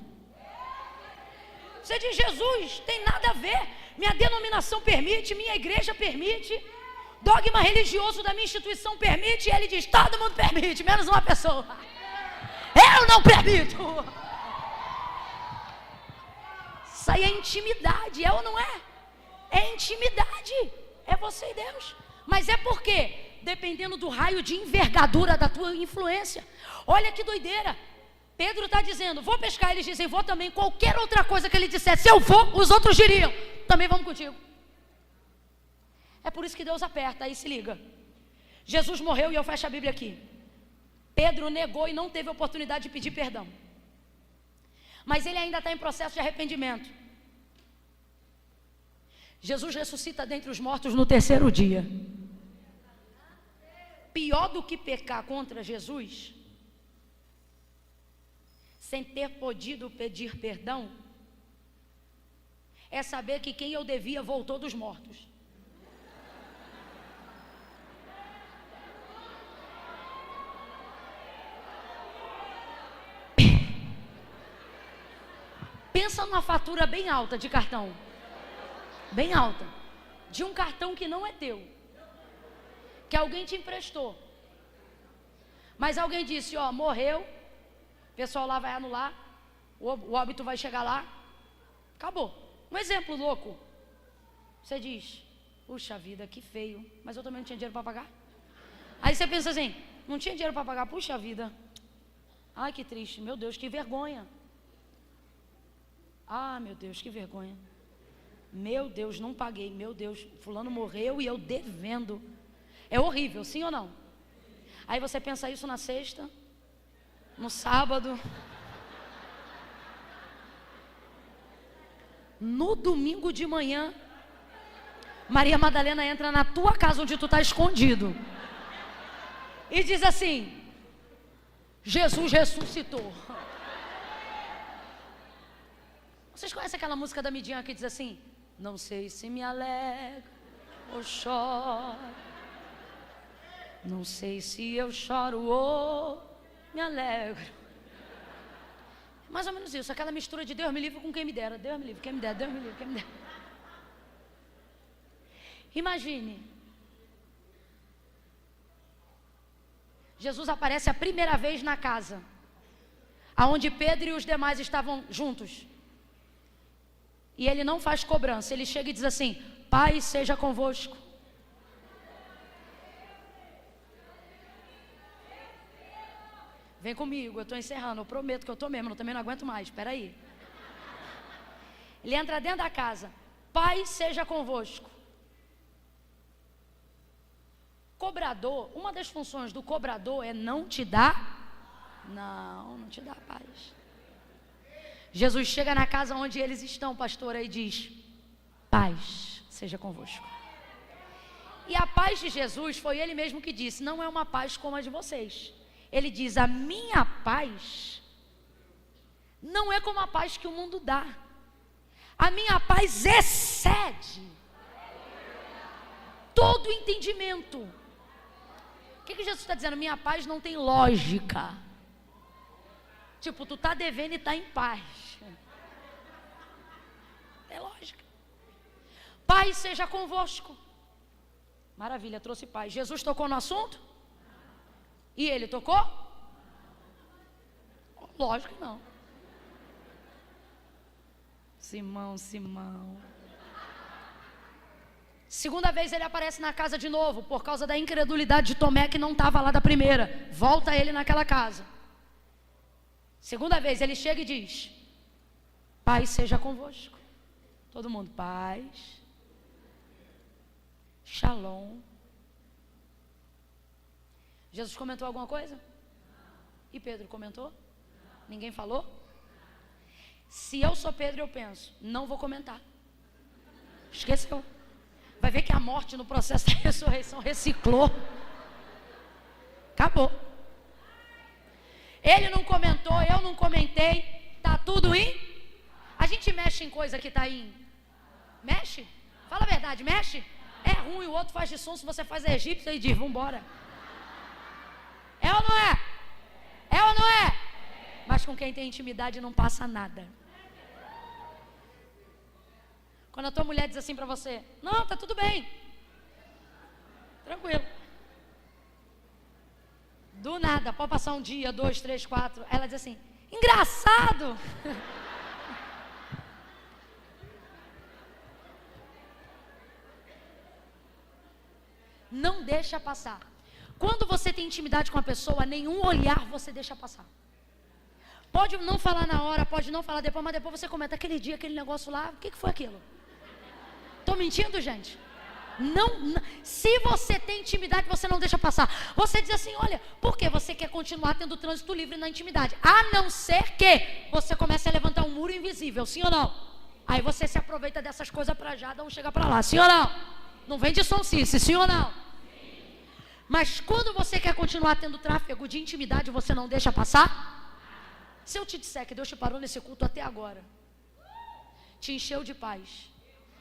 você diz: Jesus, tem nada a ver, minha denominação permite, minha igreja permite, dogma religioso da minha instituição permite, e ele diz: todo mundo permite, menos uma pessoa. Eu não permito. Isso aí é intimidade, é ou não é? É intimidade, é você e Deus. Mas é por quê? Dependendo do raio de envergadura da tua influência. Olha que doideira. Pedro está dizendo: vou pescar. Eles dizem: vou também. Qualquer outra coisa que ele dissesse: se eu for, os outros diriam: também vamos contigo. É por isso que Deus aperta. Aí se liga. Jesus morreu, e eu fecho a Bíblia aqui. Pedro negou e não teve oportunidade de pedir perdão. Mas ele ainda está em processo de arrependimento. Jesus ressuscita dentre os mortos no terceiro dia. Pior do que pecar contra Jesus, sem ter podido pedir perdão, é saber que quem eu devia voltou dos mortos. Pensa numa fatura bem alta de cartão, bem alta, de um cartão que não é teu, que alguém te emprestou. Mas alguém disse, ó, morreu, o pessoal lá vai anular, o óbito vai chegar lá, acabou. Um exemplo louco. Você diz, puxa vida, que feio, mas eu também não tinha dinheiro para pagar. Aí você pensa assim, não tinha dinheiro para pagar, puxa vida. Ai, que triste, meu Deus, que vergonha. Ah, meu Deus, que vergonha. Meu Deus, não paguei, meu Deus, fulano morreu e eu devendo. É horrível, sim ou não? Aí você pensa isso na sexta, no sábado, no domingo de manhã, Maria Madalena entra na tua casa onde tu está escondido e diz assim, Jesus ressuscitou. Vocês conhecem aquela música da Midian que diz assim, não sei se me alegro ou choro, não sei se eu choro ou me alegro. Mais ou menos isso, aquela mistura de Deus me livre com quem me dera, Deus me livre, quem me dera, Deus me livre, quem me dera. Imagine, Jesus aparece a primeira vez na casa, aonde Pedro e os demais estavam juntos. E ele não faz cobrança, ele chega e diz assim, Pai seja convosco. Vem comigo, eu estou encerrando, eu prometo que eu estou mesmo, eu também não aguento mais, espera aí. Ele entra dentro da casa, Pai seja convosco. Cobrador, uma das funções do cobrador é não te dar, não te dá paz. Jesus chega na casa onde eles estão, pastora, e diz, paz seja convosco. E a paz de Jesus foi ele mesmo que disse, não é uma paz como a de vocês. Ele diz, a minha paz não é como a paz que o mundo dá. A minha paz excede todo entendimento. O que Jesus está dizendo? Minha paz não tem lógica. Tipo, tu está devendo e está em paz. É lógica. Paz seja convosco. Maravilha, trouxe paz. Jesus tocou no assunto? E ele tocou? Lógico que não. Simão. Segunda vez ele aparece na casa de novo, por causa da incredulidade de Tomé que não estava lá da primeira. Volta ele naquela casa. Segunda vez ele chega e diz, paz seja convosco. Todo mundo, paz. Shalom. Jesus comentou alguma coisa? E Pedro comentou? Ninguém falou? Se eu sou Pedro, eu penso, não vou comentar. Esqueceu. Vai ver que a morte no processo da ressurreição reciclou. Acabou. Ele não comentou, eu não comentei. Está tudo em? A gente mexe em coisa que está em? Mexe? Fala a verdade, mexe? É ruim, o outro faz de som, se você faz egípcio e diz, vambora. É ou não é? É ou não é? Mas com quem tem intimidade não passa nada. Quando a tua mulher diz assim pra você, não, tá tudo bem, tranquilo. Do nada, pode passar um dia, 2, 3, 4, ela diz assim, engraçado. Não deixa passar. Quando você tem intimidade com a pessoa, nenhum olhar você deixa passar. Pode não falar na hora, pode não falar depois, mas depois você comenta aquele dia, aquele negócio lá, o que foi aquilo? Estou mentindo, gente? Não, se você tem intimidade, você não deixa passar. Você diz assim, olha, por que você quer continuar tendo trânsito livre na intimidade? A não ser que você comece a levantar um muro invisível, sim ou não? Aí você se aproveita dessas coisas para já, não chega para lá, sim ou não? Não vem de sonsice, sim ou não? Mas quando você quer continuar tendo tráfego de intimidade, você não deixa passar? Se eu te disser que Deus te parou nesse culto até agora, te encheu de paz,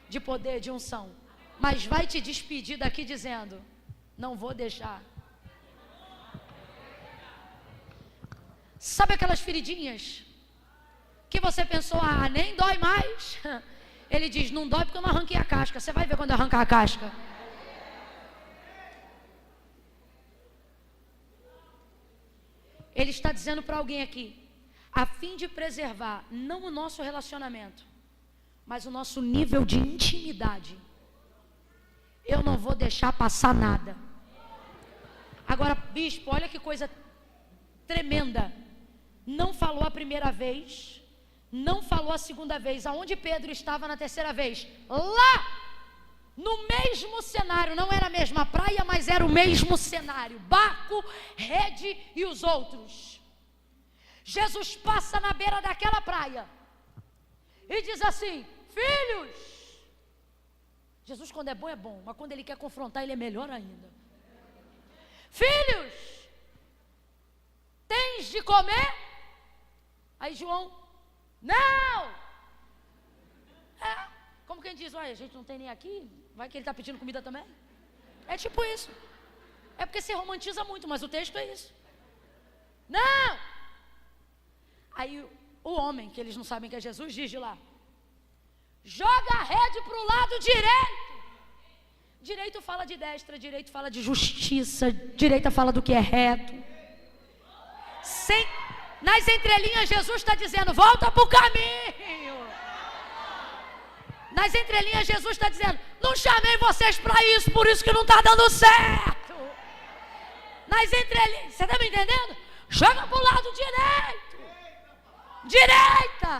de poder, de unção, mas vai te despedir daqui dizendo, não vou deixar. Sabe aquelas feridinhas que você pensou, nem dói mais? Ele diz, não dói porque eu não arranquei a casca. Você vai ver quando eu arrancar a casca. Ele está dizendo para alguém aqui, a fim de preservar não o nosso relacionamento, mas o nosso nível de intimidade, eu não vou deixar passar nada. Agora, bispo, olha que coisa tremenda. Não falou a primeira vez, não falou a segunda vez. Aonde Pedro estava na terceira vez? Lá, no mesmo cenário. Não era a mesma praia, mas era o mesmo cenário. Barco, rede e os outros. Jesus passa na beira daquela praia e diz assim: filhos. Jesus, quando é bom, mas quando ele quer confrontar, ele é melhor ainda. Filhos, tens de comer? Aí João, não. Como quem diz, olha, a gente não tem nem aqui, vai que ele está pedindo comida também. É tipo isso. É porque se romantiza muito, mas o texto é isso. Não. Aí o homem, que eles não sabem que é Jesus, diz de lá: joga a rede para o lado direito. Direito fala de destra, direito fala de justiça, direita fala do que é reto. Nas entrelinhas Jesus está dizendo: volta para o caminho. Nas entrelinhas Jesus está dizendo: não chamei vocês para isso, por isso que não está dando certo. Nas entrelinhas, você está me entendendo? Joga para o lado direito. Direita.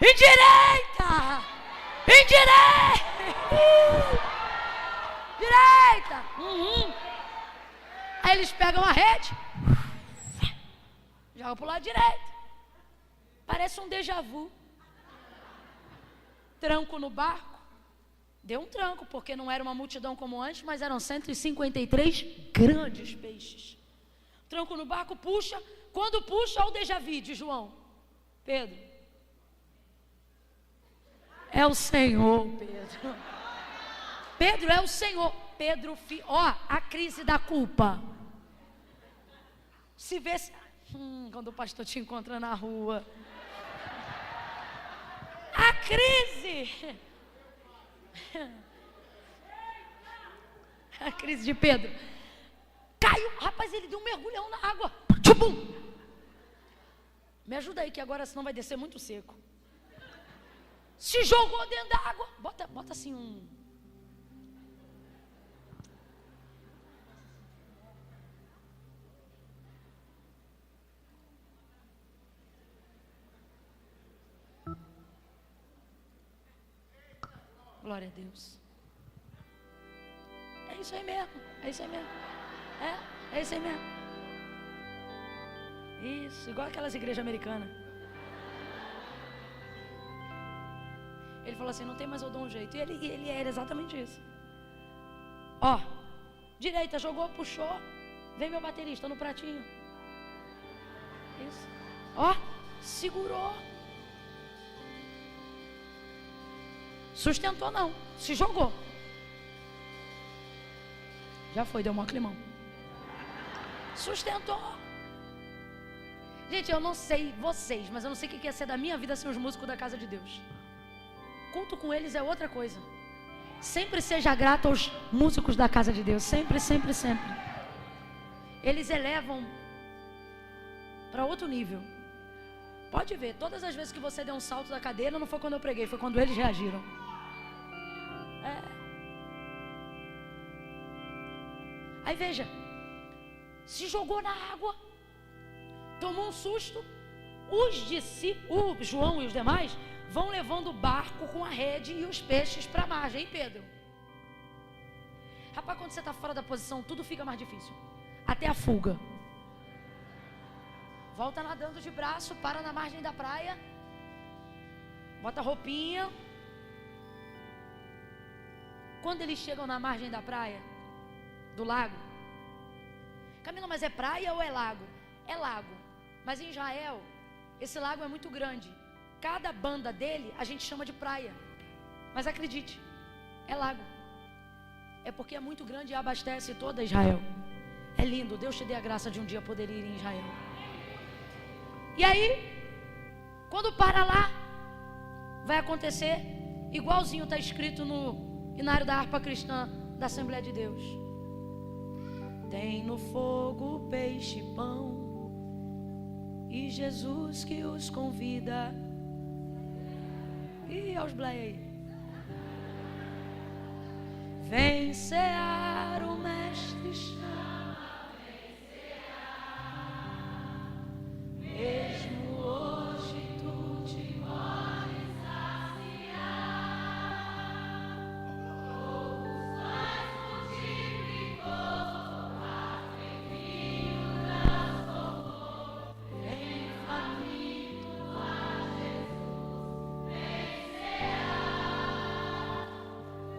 E direita. E direita. Direita. Aí eles pegam a rede, jogam para o lado direito. Parece um déjà vu. Tranco no barco. Deu um tranco, porque não era uma multidão como antes, mas eram 153 grandes peixes. Tranco no barco, puxa. Quando puxa, olha o déjà vu de João. Pedro, é o Senhor, Pedro. Pedro é o Senhor. Pedro, a crise da culpa. Se vê, quando o pastor te encontra na rua. A crise. A crise de Pedro. Caiu, rapaz, ele deu um mergulhão na água. Tchubum. Me ajuda aí, que agora senão vai descer muito seco. Se jogou dentro da água. Bota assim um... Glória a Deus. É isso aí mesmo. É isso aí mesmo. É isso aí mesmo. Isso, igual aquelas igrejas americanas. Ele falou assim: não tem mais, eu dou um jeito. E ele era exatamente isso. Direita, jogou, puxou. Vem meu baterista no pratinho. Isso. Segurou. Sustentou não, se jogou. Já foi, deu um climão. Sustentou. Gente, eu não sei vocês, mas eu não sei o que ia ser da minha vida sem os músicos da casa de Deus. Culto com eles é outra coisa. Sempre seja grato aos músicos da casa de Deus. Sempre, sempre, sempre. Eles elevam para outro nível. Pode ver, todas as vezes que você deu um salto da cadeira, não foi quando eu preguei, foi quando eles reagiram. Aí veja, se jogou na água, tomou um susto. Os discípulos, João e os demais, vão levando o barco com a rede e os peixes para a margem. Hein, Pedro? Rapaz, quando você está fora da posição, tudo fica mais difícil. Até a fuga. Volta nadando de braço, para na margem da praia, bota a roupinha. Quando eles chegam na margem da praia, do lago, Camila, mas é praia ou é lago? É lago, mas em Israel esse lago é muito grande. Cada banda dele a gente chama de praia, mas acredite, é lago. É porque é muito grande e abastece toda Israel. É lindo, Deus te dê a graça de um dia poder ir em Israel. E aí, quando para lá, vai acontecer igualzinho está escrito no Inário da Harpa Cristã da Assembleia de Deus. Tem no fogo peixe e pão, E Jesus que os convida. E aos Blay. Vem cear, o mestre chama. Vem cear. Mesmo hoje tu te moles saciar. Poucos pães multiplicou, mas em vinho transformou. Em faminto a Jesus vem cear.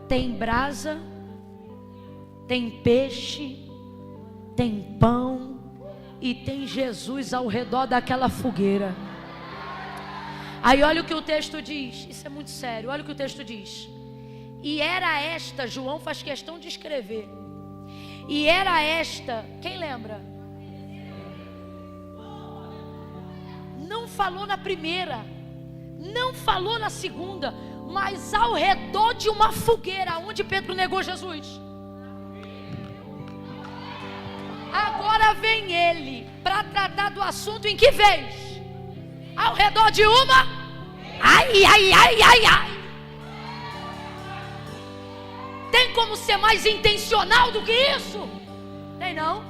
Tem brasa, tem peixe, tem pão e tem Jesus ao redor daquela fogueira. Aí olha o que o texto diz, isso é muito sério, olha o que o texto diz. E era esta, João faz questão de escrever, e era esta, quem lembra? Não falou na primeira, não falou na segunda, mas ao redor de uma fogueira, onde Pedro negou Jesus. Agora vem ele para tratar do assunto em que vez? Ao redor de uma. Ai, ai, ai, ai, ai. Tem como ser mais intencional do que isso? Tem não?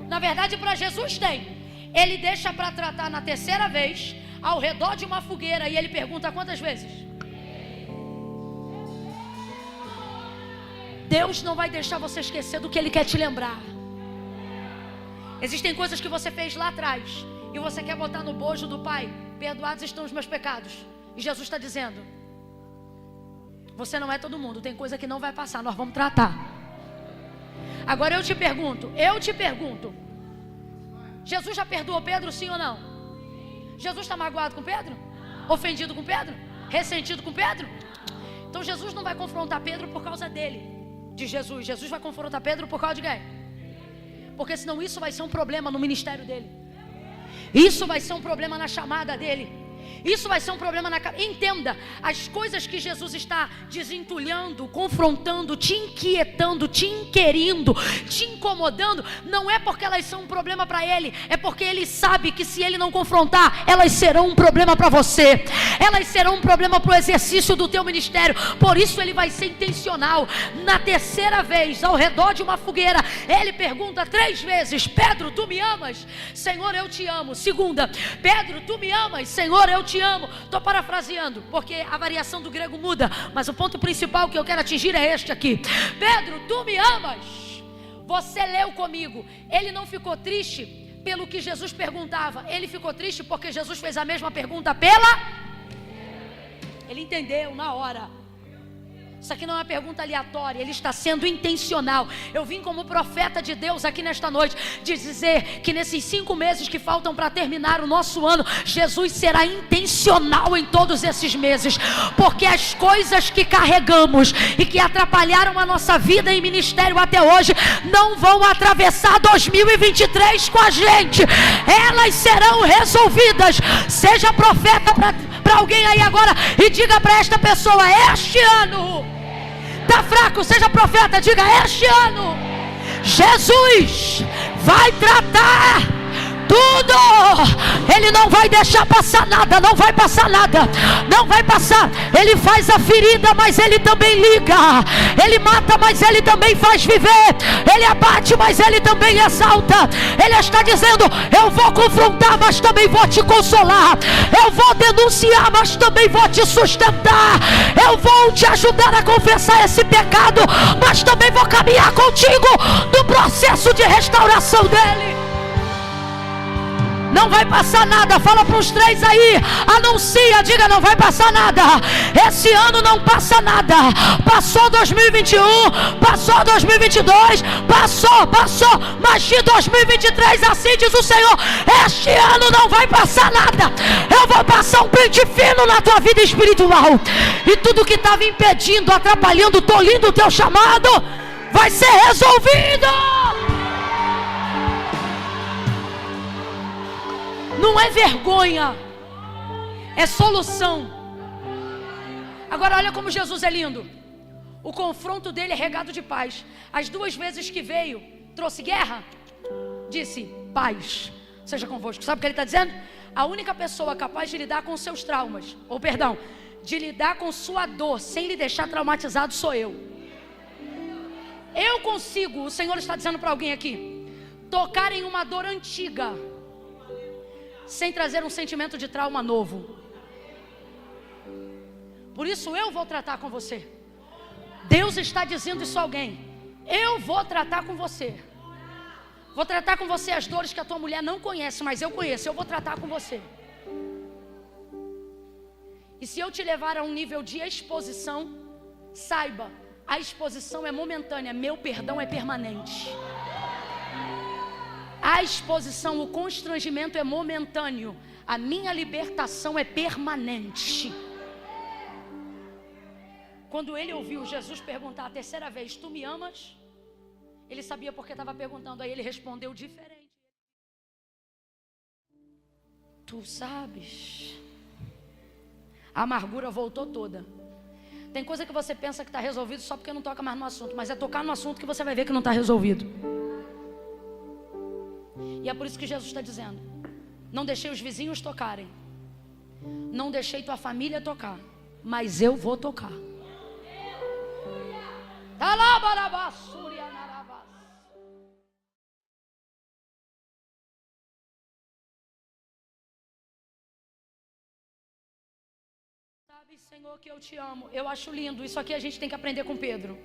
Na verdade, para Jesus tem. Ele deixa para tratar na terceira vez, ao redor de uma fogueira, e ele pergunta quantas vezes? Deus não vai deixar você esquecer do que Ele quer te lembrar. Existem coisas que você fez lá atrás e você quer botar no bojo do Pai. Perdoados estão os meus pecados. E Jesus está dizendo: você não é todo mundo, tem coisa que não vai passar, nós vamos tratar. Agora eu te pergunto, Jesus já perdoou Pedro, sim ou não? Jesus está magoado com Pedro? Ofendido com Pedro? Ressentido com Pedro? Então Jesus não vai confrontar Pedro por causa dele, de Jesus. Jesus vai confrontar Pedro por causa de quem? Porque senão isso vai ser um problema no ministério dele. Isso vai ser um problema na chamada dele. Isso vai ser um problema na... Entenda, as coisas que Jesus está desentulhando, confrontando, te inquietando, te inquirindo, te incomodando, não é porque elas são um problema para Ele, é porque Ele sabe que se Ele não confrontar, elas serão um problema para você, elas serão um problema para o exercício do teu ministério. Por isso Ele vai ser intencional. Na terceira vez, ao redor de uma fogueira, Ele pergunta 3 vezes: Pedro, tu me amas? Senhor, eu te amo. Segunda: Pedro, tu me amas? Senhor, eu te amo. Estou parafraseando, porque a variação do grego muda, mas o ponto principal que eu quero atingir é este aqui. Pedro, tu me amas? Você leu comigo. Ele não ficou triste pelo que Jesus perguntava, ele ficou triste porque Jesus fez a mesma pergunta ele entendeu na hora. Isso aqui não é uma pergunta aleatória, ele está sendo intencional. Eu vim como profeta de Deus aqui nesta noite, de dizer que nesses 5 meses que faltam para terminar o nosso ano, Jesus será intencional em todos esses meses, porque as coisas que carregamos e que atrapalharam a nossa vida e ministério até hoje, não vão atravessar 2023 com a gente, elas serão resolvidas. Seja profeta para alguém aí agora e diga para esta pessoa: este ano, tá fraco, seja profeta, diga: este ano Jesus vai tratar tudo. Ele não vai deixar passar nada, não vai passar nada, não vai passar. Ele faz a ferida, mas ele também liga. Ele mata, mas ele também faz viver. Ele abate, mas ele também exalta. Ele está dizendo: eu vou confrontar, mas também vou te consolar. Eu vou denunciar, mas também vou te sustentar. Eu vou te ajudar a confessar esse pecado, mas também vou caminhar contigo no processo de restauração dele. Não vai passar nada. Fala para os 3 aí, anuncia, diga: não vai passar nada. Esse ano não passa nada. Passou 2021, passou 2022, passou, mas de 2023, assim diz o Senhor, este ano não vai passar nada. Eu vou passar um pente fino na tua vida espiritual, e tudo que estava impedindo, atrapalhando, tolindo o teu chamado, vai ser resolvido. Não é vergonha, é solução. Agora olha como Jesus é lindo. O confronto dele é regado de paz. As 2 vezes que veio, trouxe guerra, disse paz. seja convosco. Sabe o que ele está dizendo? A única pessoa capaz de lidar com seus traumas, de lidar com sua dor sem lhe deixar traumatizado sou eu. Eu consigo, o Senhor está dizendo para alguém aqui, tocar em uma dor antiga sem trazer um sentimento de trauma novo. Por isso eu vou tratar com você. Deus está dizendo isso a alguém. Eu vou tratar com você. Vou tratar com você as dores que a tua mulher não conhece, mas eu conheço. Eu vou tratar com você. E se eu te levar a um nível de exposição, saiba, a exposição é momentânea, meu perdão é permanente. A exposição, o constrangimento é momentâneo, a minha libertação é permanente. Quando ele ouviu Jesus perguntar a terceira vez, tu me amas? Ele sabia porque estava perguntando, aí ele respondeu diferente. Tu sabes. A amargura voltou toda. Tem coisa que você pensa que está resolvido só porque não toca mais no assunto, mas é tocar no assunto que você vai ver que não está resolvido. E é por isso que Jesus está dizendo, não deixei os vizinhos tocarem, não deixei tua família tocar, mas eu vou tocar. Sabe, Senhor, que eu te amo. Eu acho lindo, isso aqui a gente tem que aprender com Pedro.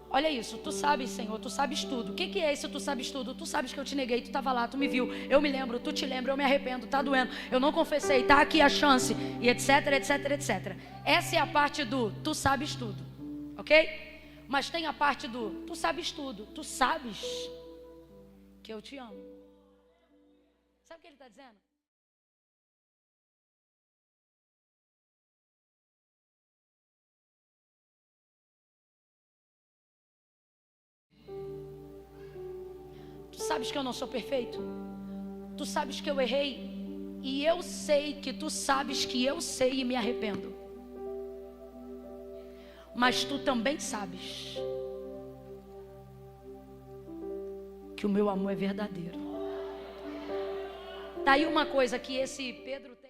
Olha isso, tu sabes, Senhor, tu sabes tudo. O que é isso, tu sabes tudo? Tu sabes que eu te neguei, tu estava lá, tu me viu. Eu me lembro, tu te lembra, eu me arrependo, tá doendo. Eu não confessei, tá aqui a chance. E etc, etc, etc. Essa é a parte do tu sabes tudo, ok? Mas tem a parte do tu sabes tudo. Tu sabes que eu te amo. Sabe o que ele está dizendo? Tu sabes que eu não sou perfeito? Tu sabes que eu errei? E eu sei que tu sabes que eu sei e me arrependo. Mas tu também sabes que o meu amor é verdadeiro. Tá aí uma coisa que esse Pedro tem.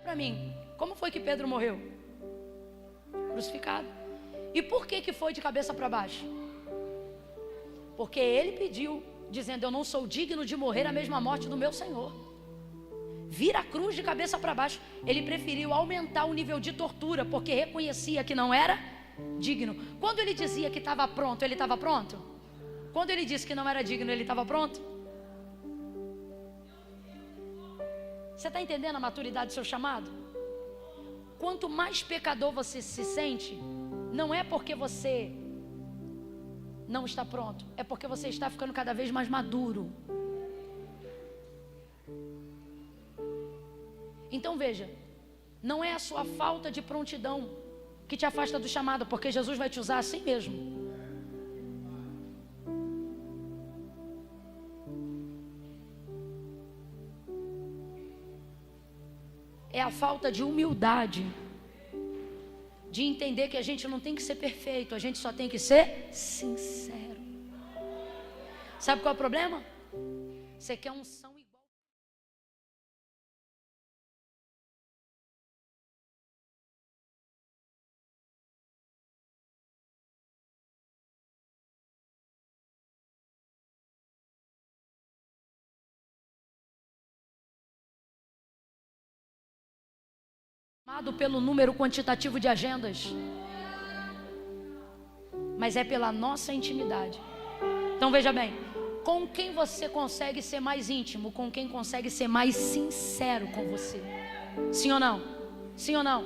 Para mim, como foi que Pedro morreu? Crucificado. E por que foi de cabeça para baixo? Porque ele pediu, dizendo, eu não sou digno de morrer a mesma morte do meu Senhor. Vira a cruz de cabeça para baixo. Ele preferiu aumentar o nível de tortura, porque reconhecia que não era digno. Quando ele dizia que estava pronto, ele estava pronto? Quando ele disse que não era digno, ele estava pronto? Você está entendendo a maturidade do seu chamado? Quanto mais pecador você se sente, não é porque você não está pronto, é porque você está ficando cada vez mais maduro. Então veja, não é a sua falta de prontidão que te afasta do chamado, porque Jesus vai te usar assim mesmo. É a falta de humildade, de entender que a gente não tem que ser perfeito, a gente só tem que ser sincero. Sabe qual é o problema? Você quer unção igual. Pelo número quantitativo de agendas, mas é pela nossa intimidade. Então veja bem, com quem você consegue ser mais íntimo? Com quem consegue ser mais sincero com você? Sim ou não? Sim ou não?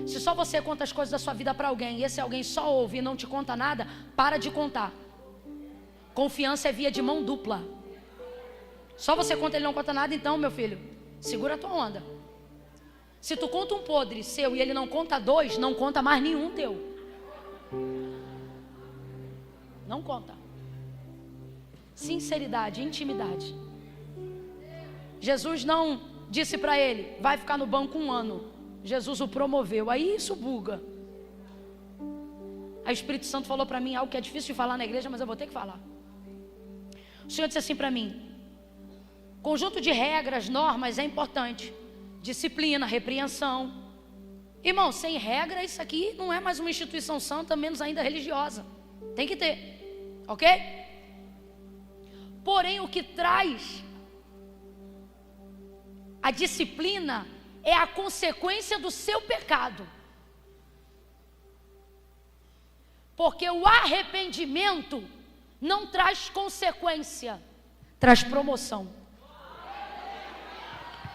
Se só você conta as coisas da sua vida para alguém e esse alguém só ouve e não te conta nada, para de contar. Confiança é via de mão dupla. Só você conta, ele não conta nada, então meu filho, segura a tua onda. Se tu conta um podre seu e ele não conta 2, não conta mais nenhum teu. Não conta. Sinceridade, intimidade. Jesus não disse para ele, vai ficar no banco 1 ano. Jesus o promoveu. Aí isso buga. Aí o Espírito Santo falou para mim algo que é difícil de falar na igreja, mas eu vou ter que falar. O Senhor disse assim para mim: conjunto de regras, normas é importante. Disciplina, repreensão. Irmão, sem regra isso aqui não é mais uma instituição santa, menos ainda religiosa. Tem que ter, ok? Porém, o que traz a disciplina é a consequência do seu pecado. Porque o arrependimento não traz consequência, traz promoção.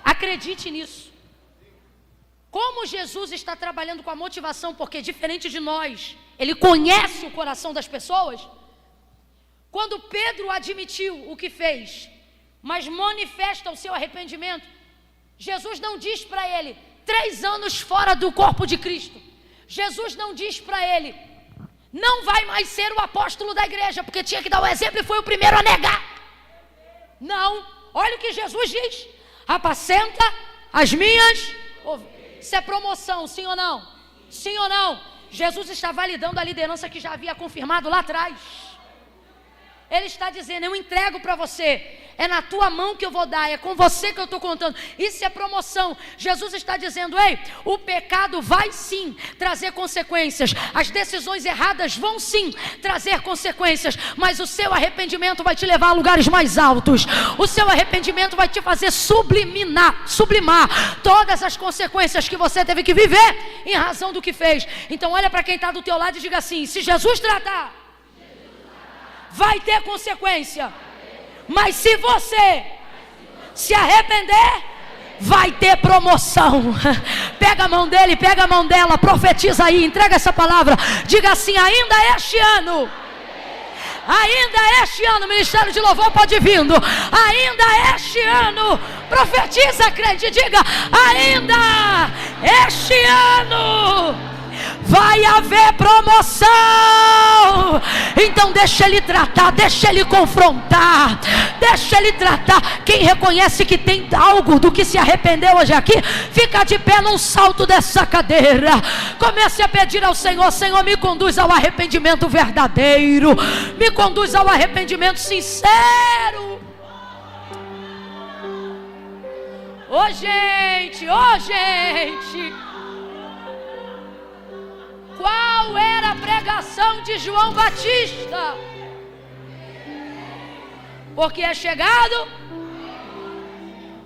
Acredite nisso. Como Jesus está trabalhando com a motivação, porque diferente de nós, Ele conhece o coração das pessoas. Quando Pedro admitiu o que fez, mas manifesta o seu arrependimento, Jesus não diz para ele, 3 anos fora do corpo de Cristo. Jesus não diz para ele, não vai mais ser o apóstolo da igreja, porque tinha que dar o exemplo e foi o primeiro a negar. Não, olha o que Jesus diz: apacenta as minhas ovelhas. Isso é promoção, sim ou não? Sim ou não? Jesus está validando a liderança que já havia confirmado lá atrás. Ele está dizendo, eu entrego para você, é na tua mão que eu vou dar, é com você que eu estou contando. Isso é promoção. Jesus está dizendo, ei, o pecado vai sim trazer consequências, as decisões erradas vão sim trazer consequências, mas o seu arrependimento vai te levar a lugares mais altos. O seu arrependimento vai te fazer sublimar todas as consequências que você teve que viver em razão do que fez. Então olha para quem está do teu lado e diga assim, se Jesus tratar, vai ter consequência. Mas se você se arrepender, vai ter promoção. Pega a mão dele, pega a mão dela, profetiza aí, entrega essa palavra. Diga assim, ainda este ano, Ministério de Louvor pode ir vindo. Ainda este ano, profetiza, crente, diga, ainda este ano vai haver promoção. Então deixa ele tratar, deixa ele confrontar, deixa ele tratar. Quem reconhece que tem algo do que se arrependeu hoje aqui, fica de pé num salto dessa cadeira. Comece a pedir ao Senhor, Senhor, me conduz ao arrependimento verdadeiro, me conduz ao arrependimento sincero. Ô gente, qual era a pregação de João Batista? Porque é chegado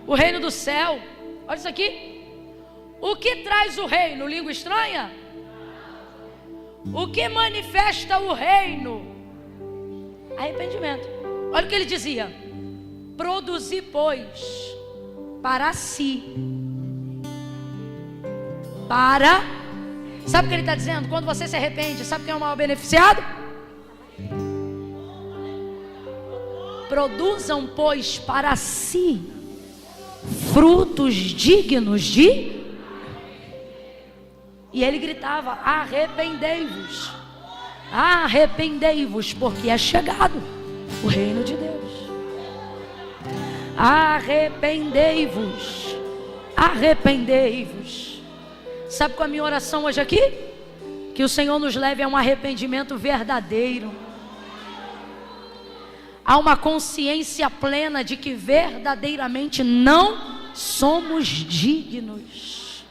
o reino do céu. Olha isso aqui. O que traz o reino? Língua estranha? O que manifesta o reino? Arrependimento. Olha o que ele dizia: produzir, pois, para si. Sabe o que ele está dizendo? Quando você se arrepende, sabe quem é o maior beneficiado? Produzam, pois, para si frutos dignos de... E ele gritava, arrependei-vos. Arrependei-vos, porque é chegado o reino de Deus. Arrependei-vos. Arrependei-vos. Sabe qual é a minha oração hoje aqui? Que o Senhor nos leve a um arrependimento verdadeiro, a uma consciência plena de que verdadeiramente não somos dignos.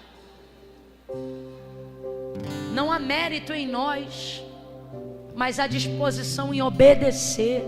Não há mérito em nós, mas há disposição em obedecer.